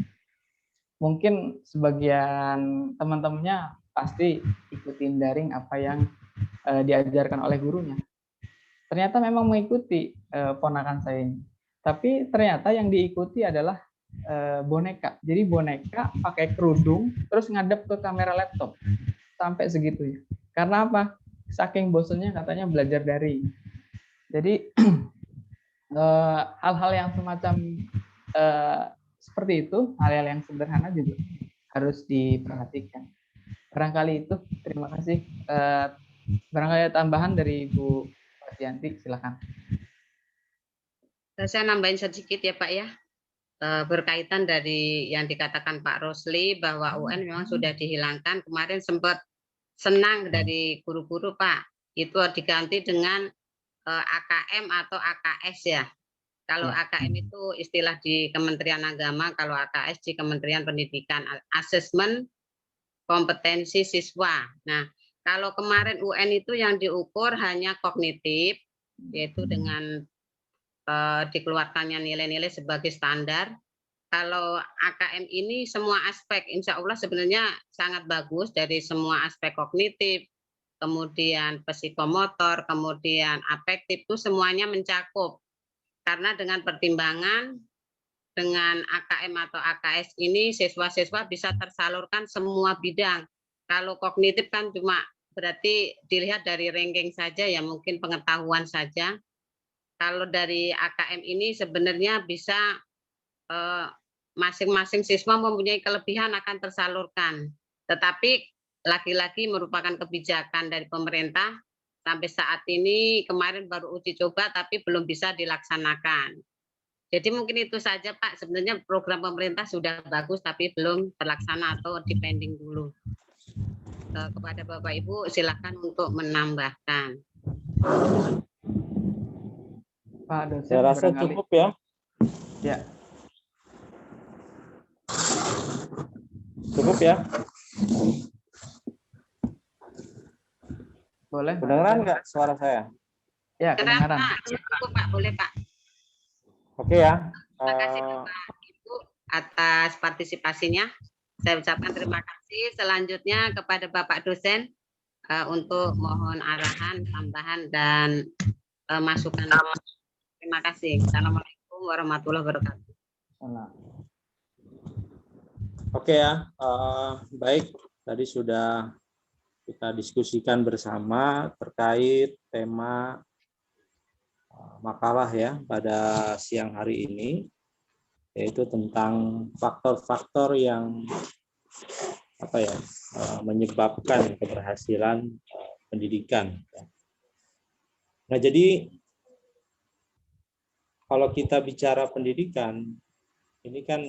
Mungkin sebagian teman-temannya pasti ikutin daring apa yang diajarkan oleh gurunya. Ternyata memang mengikuti ponakan saya ini. Tapi ternyata yang diikuti adalah boneka. Jadi boneka pakai kerudung terus ngadep ke kamera laptop. Sampai segitunya. Karena apa? Saking bosannya katanya belajar daring. Jadi hal-hal yang semacam seperti itu, hal-hal yang sederhana juga harus diperhatikan. Barangkali itu, terima kasih. Barangkali tambahan dari Bu Pasianti, silakan. Saya nambahin sedikit ya Pak ya, berkaitan dari yang dikatakan Pak Rusli bahwa UN memang sudah dihilangkan. Kemarin sempat senang dari guru-guru Pak, itu diganti dengan AKM atau AKS ya. Kalau AKM itu istilah di Kementerian Agama, kalau AKS di Kementerian Pendidikan, asesmen kompetensi siswa. Nah, kalau kemarin UN itu yang diukur hanya kognitif, yaitu dengan dikeluarkannya nilai-nilai sebagai standar. Kalau AKM ini semua aspek, insya Allah sebenarnya sangat bagus dari semua aspek kognitif, kemudian psikomotor, kemudian afektif, itu semuanya mencakup. Karena dengan pertimbangan dengan AKM atau AKS ini siswa-siswa bisa tersalurkan semua bidang. Kalau kognitif kan cuma berarti dilihat dari ranking saja ya, mungkin pengetahuan saja. Kalau dari AKM ini sebenarnya bisa masing-masing siswa mempunyai kelebihan akan tersalurkan. Tetapi lagi-lagi merupakan kebijakan dari pemerintah. Sampai saat ini kemarin baru uji coba tapi belum bisa dilaksanakan. Jadi mungkin itu saja Pak, sebenarnya program pemerintah sudah bagus tapi belum terlaksana atau dipending dulu. Kepada Bapak Ibu silakan untuk menambahkan. Pak dosen, Saya rasa cukup ya. Ya. Cukup ya. Boleh. Kedengeran nggak suara saya? Ya, kedengaran. Cukup Pak, boleh Pak. Oke ya. Terima kasih Bapak Ibu atas partisipasinya. Saya ucapkan terima kasih. Selanjutnya kepada Bapak dosen untuk mohon arahan, tambahan dan masukan. Terima kasih. Assalamualaikum warahmatullahi wabarakatuh. Oke ya, baik. Tadi sudah kita diskusikan bersama terkait tema makalah ya pada siang hari ini, yaitu tentang faktor-faktor yang menyebabkan keberhasilan pendidikan. Nah, jadi kalau kita bicara pendidikan, ini kan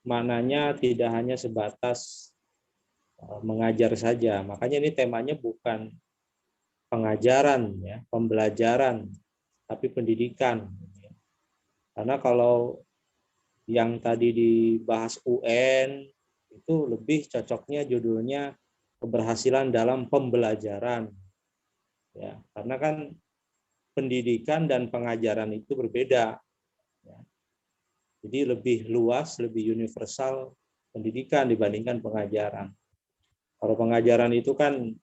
maknanya tidak hanya sebatas mengajar saja. Makanya ini temanya bukan pengajaran, ya, pembelajaran, tapi pendidikan. Karena kalau yang tadi dibahas UN, itu lebih cocoknya judulnya keberhasilan dalam pembelajaran. Ya, karena kan pendidikan dan pengajaran itu berbeda. Ya. Jadi lebih luas, lebih universal pendidikan dibandingkan pengajaran. Kalau pengajaran itu kan,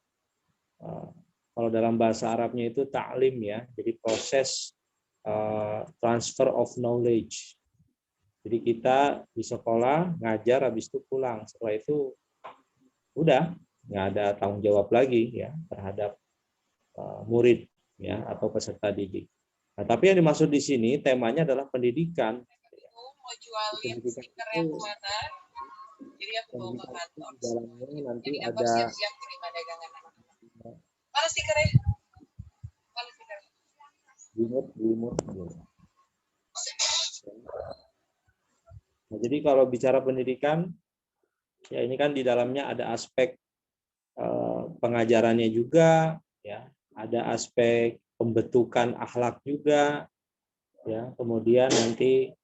kalau dalam bahasa Arabnya itu ta'lim ya, jadi proses transfer of knowledge. Jadi kita di sekolah ngajar, habis itu pulang. Setelah itu udah nggak ada tanggung jawab lagi ya terhadap murid ya atau peserta didik. Nah, tapi yang dimaksud di sini temanya adalah pendidikan. Mau jualin stiker yang kemana? Jadi aku bawa ke kantor. Dalamnya nanti jadi ada siap-siap terima dagangan anak-anak. Mana stikernya? Mana stikernya? Dimut. Nah, jadi kalau bicara pendidikan, ya ini kan di dalamnya ada aspek pengajarannya juga, ya, ada aspek pembentukan akhlak juga, ya, kemudian nanti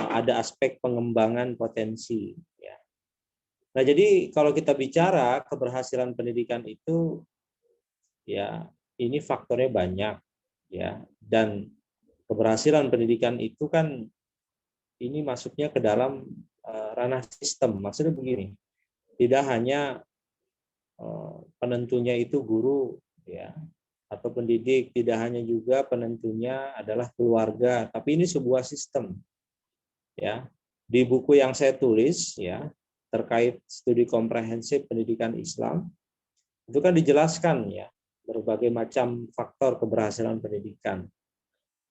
ada aspek pengembangan potensi. Ya. Nah, jadi kalau kita bicara keberhasilan pendidikan itu, ya ini faktornya banyak, ya, dan keberhasilan pendidikan itu kan ini masuknya ke dalam ranah sistem. Maksudnya begini, tidak hanya penentunya itu guru, ya, atau pendidik, tidak hanya juga penentunya adalah keluarga, tapi ini sebuah sistem. Ya, di buku yang saya tulis ya terkait studi komprehensif pendidikan Islam itu kan dijelaskan ya berbagai macam faktor keberhasilan pendidikan.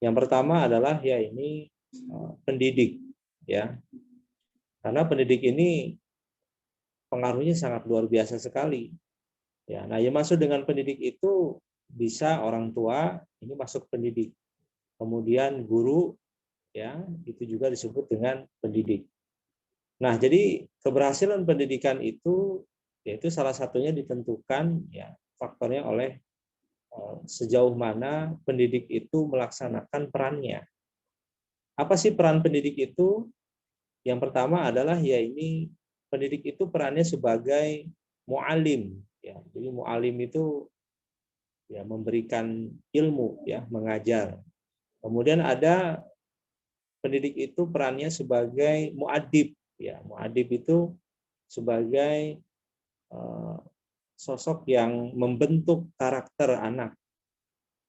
Yang pertama adalah ya ini pendidik ya, karena pendidik ini pengaruhnya sangat luar biasa sekali. Ya, nah yang masuk dengan pendidik itu bisa orang tua ini masuk pendidik, kemudian guru ya itu juga disebut dengan pendidik. Nah jadi keberhasilan pendidikan itu yaitu salah satunya ditentukan ya faktornya oleh sejauh mana pendidik itu melaksanakan perannya Apa sih peran pendidik itu? Yang pertama adalah ya ini pendidik itu perannya sebagai mu'alim. Ya. Jadi mu'alim itu ya memberikan ilmu, ya mengajar. Kemudian ada pendidik itu perannya sebagai mu'adib. Ya, mu'adib itu sebagai sosok yang membentuk karakter anak.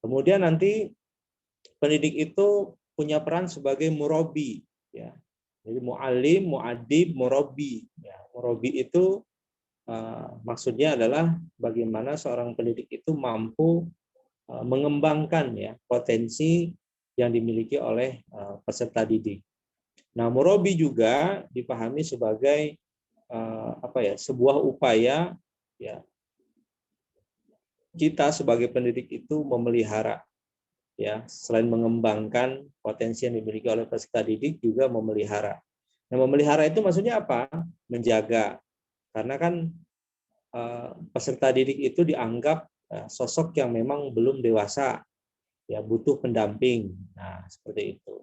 Kemudian nanti pendidik itu punya peran sebagai murabi, ya. Jadi mu'alim, mu'adib, murabi. Ya, murabi itu maksudnya adalah bagaimana seorang pendidik itu mampu mengembangkan ya potensi yang dimiliki oleh peserta didik. Nah, murabi juga dipahami sebagai sebuah upaya ya kita sebagai pendidik itu memelihara, ya selain mengembangkan potensi yang dimiliki oleh peserta didik juga memelihara. Nah, memelihara itu maksudnya apa? Menjaga, karena kan peserta didik itu dianggap sosok yang memang belum dewasa, ya butuh pendamping. Nah, seperti itu.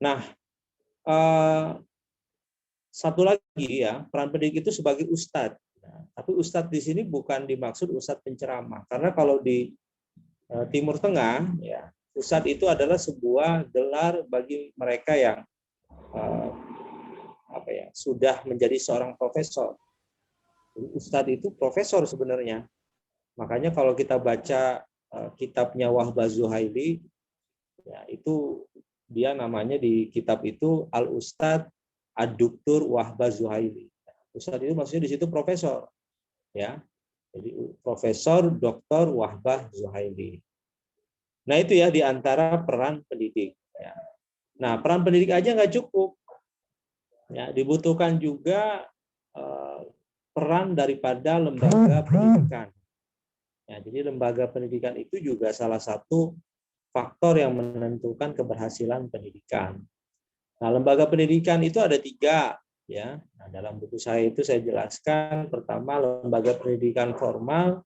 Nah, satu lagi ya, peran pendidik itu sebagai ustadz. Nah, tapi ustadz di sini bukan dimaksud ustadz penceramah, karena kalau di Timur Tengah, ya ustadz itu adalah sebuah gelar bagi mereka yang sudah menjadi seorang profesor. Ustadz itu profesor sebenarnya. Makanya kalau kita baca kitabnya Wahbah Zuhaili, ya itu dia namanya di kitab itu Al Ustadz Ad-Duktur Wahbah Zuhaili. Ustadz itu maksudnya di situ profesor, ya. Jadi Profesor Dr. Wahbah Zuhaili. Nah itu ya di antara peran pendidik. Ya. Nah peran pendidik aja nggak cukup. Ya, dibutuhkan juga peran daripada lembaga pendidikan. Ya, jadi lembaga pendidikan itu juga salah satu faktor yang menentukan keberhasilan pendidikan. Nah, lembaga pendidikan itu ada 3, ya. Nah, dalam buku saya itu saya jelaskan pertama lembaga pendidikan formal,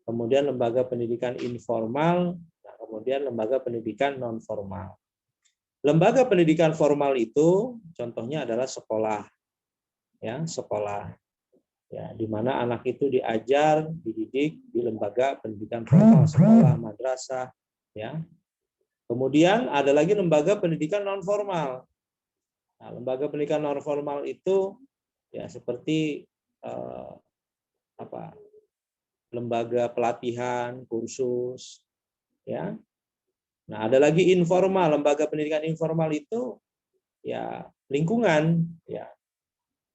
kemudian lembaga pendidikan informal, nah, kemudian lembaga pendidikan non formal. Lembaga pendidikan formal itu contohnya adalah sekolah, ya sekolah, ya di mana anak itu diajar, dididik di lembaga pendidikan formal, sekolah, madrasah, ya. Kemudian ada lagi lembaga pendidikan non formal. Nah, lembaga pendidikan non formal itu ya seperti lembaga pelatihan, kursus, ya. Nah, ada lagi informal, lembaga pendidikan informal itu ya lingkungan, ya.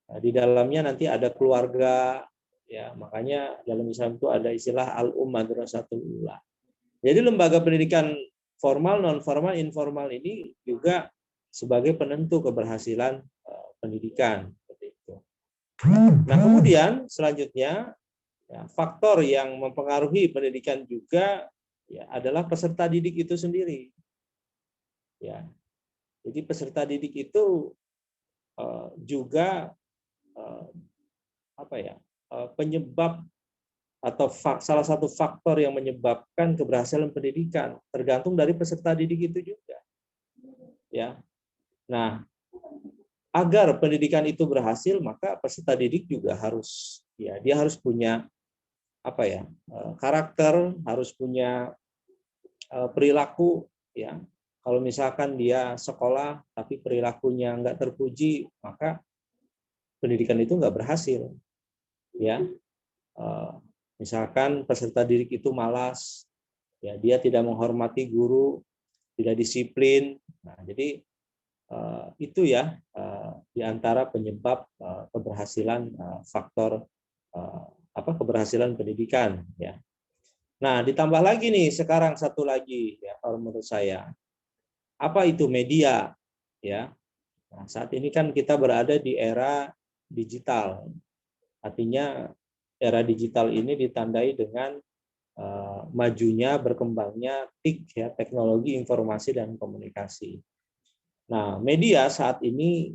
Nah, di dalamnya nanti ada keluarga, ya. Makanya dalam Islam itu ada istilah al-madrasatul ula. Jadi lembaga pendidikan formal, non formal, informal ini juga sebagai penentu keberhasilan pendidikan. Nah, kemudian selanjutnya ya, faktor yang mempengaruhi pendidikan juga ya, adalah peserta didik itu sendiri. Ya, jadi peserta didik itu juga penyebab atau salah satu faktor yang menyebabkan keberhasilan pendidikan tergantung dari peserta didik itu juga. Ya. Nah, agar pendidikan itu berhasil, maka peserta didik juga harus dia harus punya karakter, harus punya perilaku, ya. Kalau misalkan dia sekolah tapi perilakunya nggak terpuji, maka pendidikan itu nggak berhasil, ya. Misalkan peserta didik itu malas, ya dia tidak menghormati guru, tidak disiplin. Nah, jadi itu ya di antara penyebab keberhasilan faktor keberhasilan pendidikan, ya. Nah, ditambah lagi nih sekarang satu lagi ya kalau menurut saya. Apa itu media, ya? Nah, saat ini kan kita berada di era digital. Artinya era digital ini ditandai dengan majunya, berkembangnya TIK, ya, teknologi informasi dan komunikasi. Nah, media saat ini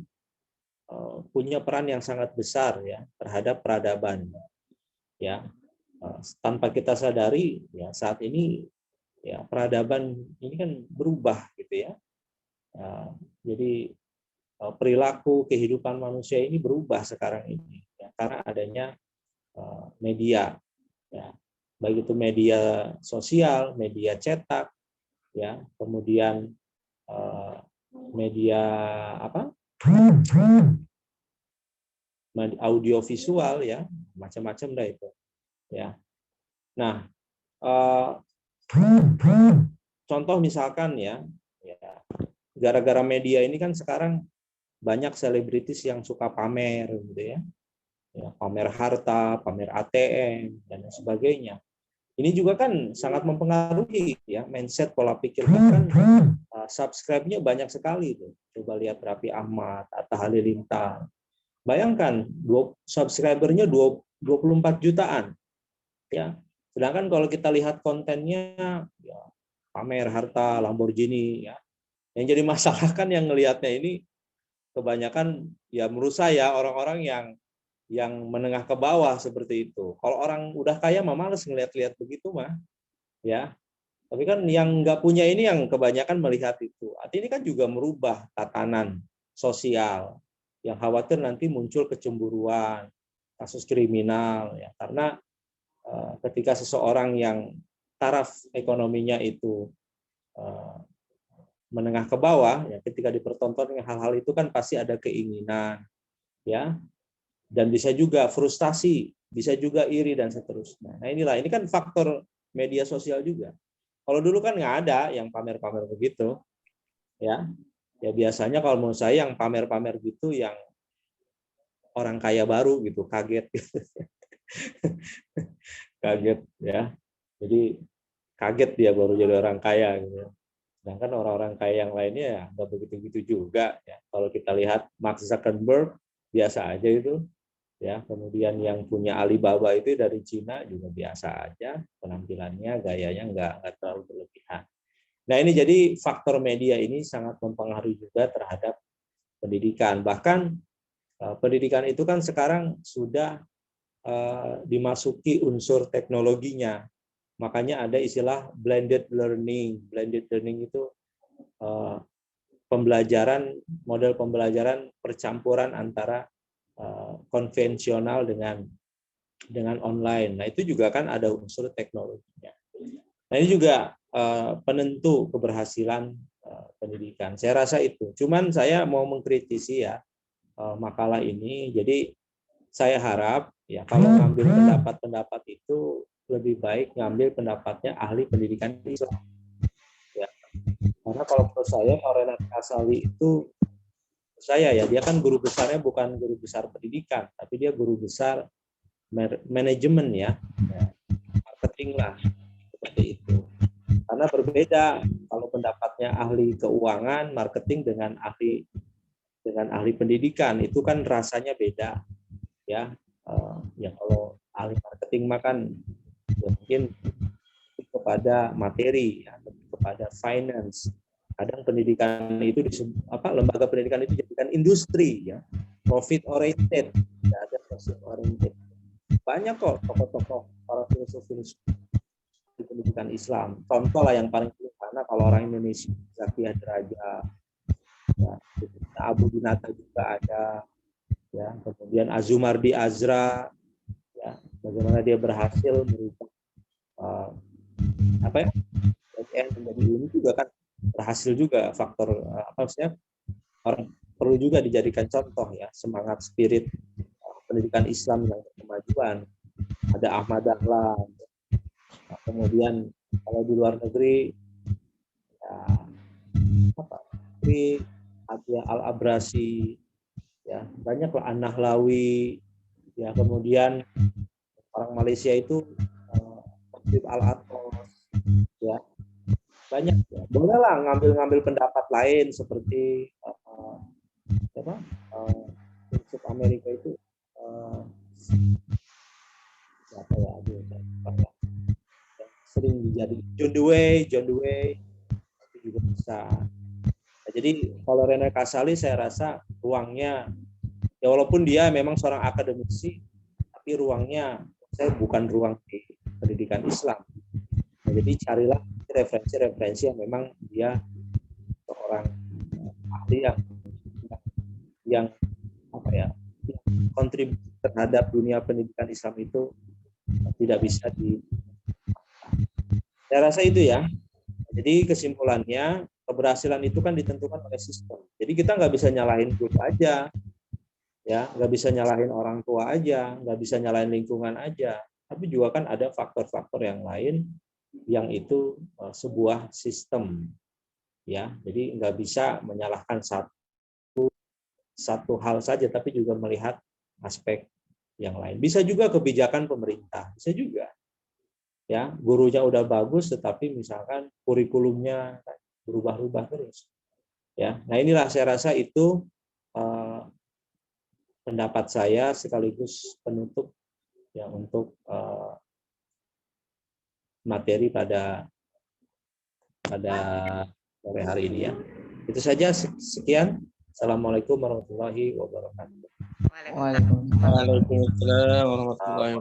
punya peran yang sangat besar ya terhadap peradaban. Ya, tanpa kita sadari ya saat ini ya peradaban ini kan berubah gitu ya. Jadi perilaku kehidupan manusia ini berubah sekarang ini ya, karena adanya media, ya, baik itu media sosial, media cetak, ya, kemudian media apa? Audiovisual, ya, macam-macam dah itu, ya. Nah, contoh misalkan ya, gara-gara media ini kan sekarang banyak selebritis yang suka pamer, gitu ya, pamer harta, pamer ATM dan sebagainya. Ini juga kan sangat mempengaruhi ya mindset, pola pikir. Bahkan subscribe-nya banyak sekali tuh. Coba lihat Raffi Ahmad, Atta Halilintar. Bayangkan subscribernya 24 jutaan, ya. Sedangkan kalau kita lihat kontennya, ya, pamer harta, Lamborghini, ya. Yang jadi masalah kan yang ngelihatnya ini kebanyakan, ya menurut saya orang-orang yang menengah ke bawah seperti itu. Kalau orang udah kaya mah males ngelihat-lihat begitu mah, ya. Tapi kan yang nggak punya ini yang kebanyakan melihat itu. Artinya ini kan juga merubah tatanan sosial, yang khawatir nanti muncul kecemburuan, kasus kriminal, ya, karena ketika seseorang yang taraf ekonominya itu menengah ke bawah, ya, ketika dipertontonkan hal-hal itu kan pasti ada keinginan, ya, dan bisa juga frustasi, bisa juga iri dan seterusnya. Nah inilah, ini kan faktor media sosial juga. Kalau dulu kan nggak ada yang pamer-pamer begitu, ya. Ya biasanya kalau menurut saya yang pamer-pamer gitu yang orang kaya baru gitu, kaget. Kaget, ya. Jadi kaget dia baru jadi orang kaya gitu. Sedangkan orang-orang kaya yang lainnya ya nggak begitu-begitu juga, ya. Kalau kita lihat Mark Zuckerberg biasa aja itu, ya. Kemudian yang punya Alibaba itu dari Cina juga biasa aja penampilannya, gayanya nggak terlalu berlebihan. Nah ini jadi faktor media ini sangat mempengaruhi juga terhadap pendidikan. Bahkan pendidikan itu kan sekarang sudah dimasuki unsur teknologinya. Makanya ada istilah blended learning. Blended learning itu pembelajaran, model pembelajaran percampuran antara konvensional dengan online. Nah itu juga kan ada unsur teknologinya. Nah ini juga penentu keberhasilan pendidikan. Saya rasa itu. Cuman saya mau mengkritisi ya makalah ini. Jadi saya harap ya kalau ngambil pendapat-pendapat itu lebih baik ngambil pendapatnya ahli pendidikan Islam. Ya. Karena kalau menurut saya Renat Kasali itu, saya ya, dia kan guru besarnya bukan guru besar pendidikan, tapi dia guru besar manajemen, ya marketing lah, seperti itu. Karena berbeda kalau pendapatnya ahli keuangan, marketing dengan ahli pendidikan, itu kan rasanya beda, ya. Ya kalau ahli marketing makan ya mungkin kepada materi, ya, kepada finance. Kadang pendidikan itu lembaga pendidikan itu dijadikan industri, ya, profit oriented, tidak ada profit oriented. Banyak kok tokoh-tokoh para filsuf-filsuf di pendidikan Islam. Contoh lah yang paling sederhana kalau orang Indonesia, Zakia Deraja, ya, Abu Dinata juga ada, ya, kemudian Azumardi Azra, ya, bagaimana dia berhasil merubah menjadi ini juga kan berhasil juga, faktor maksudnya orang perlu juga dijadikan contoh, ya, semangat spirit pendidikan Islam yang berkemajuan. Ada Ahmad Dahlan, kemudian kalau di luar negeri ya, Adya Al-Abrasi, ya, banyak lah, An-Nahlawi, ya, kemudian orang Malaysia itu Al-Atos, ya, banyak, ya. Bolehlah ngambil pendapat lain seperti prinsip Amerika itu siapa ya, sering dijadi John Dewey itu juga bisa. Nah, jadi kalau Renat Kasali saya rasa ruangnya, ya walaupun dia memang seorang akademisi, tapi ruangnya saya bukan ruang di pendidikan Islam. Nah, jadi carilah referensi-referensi yang memang dia seorang yang apa ya, kontribusi terhadap dunia pendidikan Islam itu tidak bisa saya rasa itu ya. Jadi kesimpulannya, keberhasilan itu kan ditentukan oleh sistem. Jadi kita nggak bisa nyalahin guru aja, ya, nggak bisa nyalahin orang tua aja, nggak bisa nyalahin lingkungan aja, tapi juga kan ada faktor-faktor yang lain yang itu sebuah sistem, ya. Jadi nggak bisa menyalahkan satu hal saja, tapi juga melihat aspek yang lain. Bisa juga kebijakan pemerintah, bisa juga. Ya, gurunya udah bagus, tetapi misalkan kurikulumnya berubah-ubah terus. Ya, nah inilah saya rasa itu pendapat saya sekaligus penutup ya untuk materi pada sore hari ini ya. Itu saja, sekian. Assalamualaikum warahmatullahi wabarakatuh. Waalaikumsalam warahmatullahi wabarakatuh.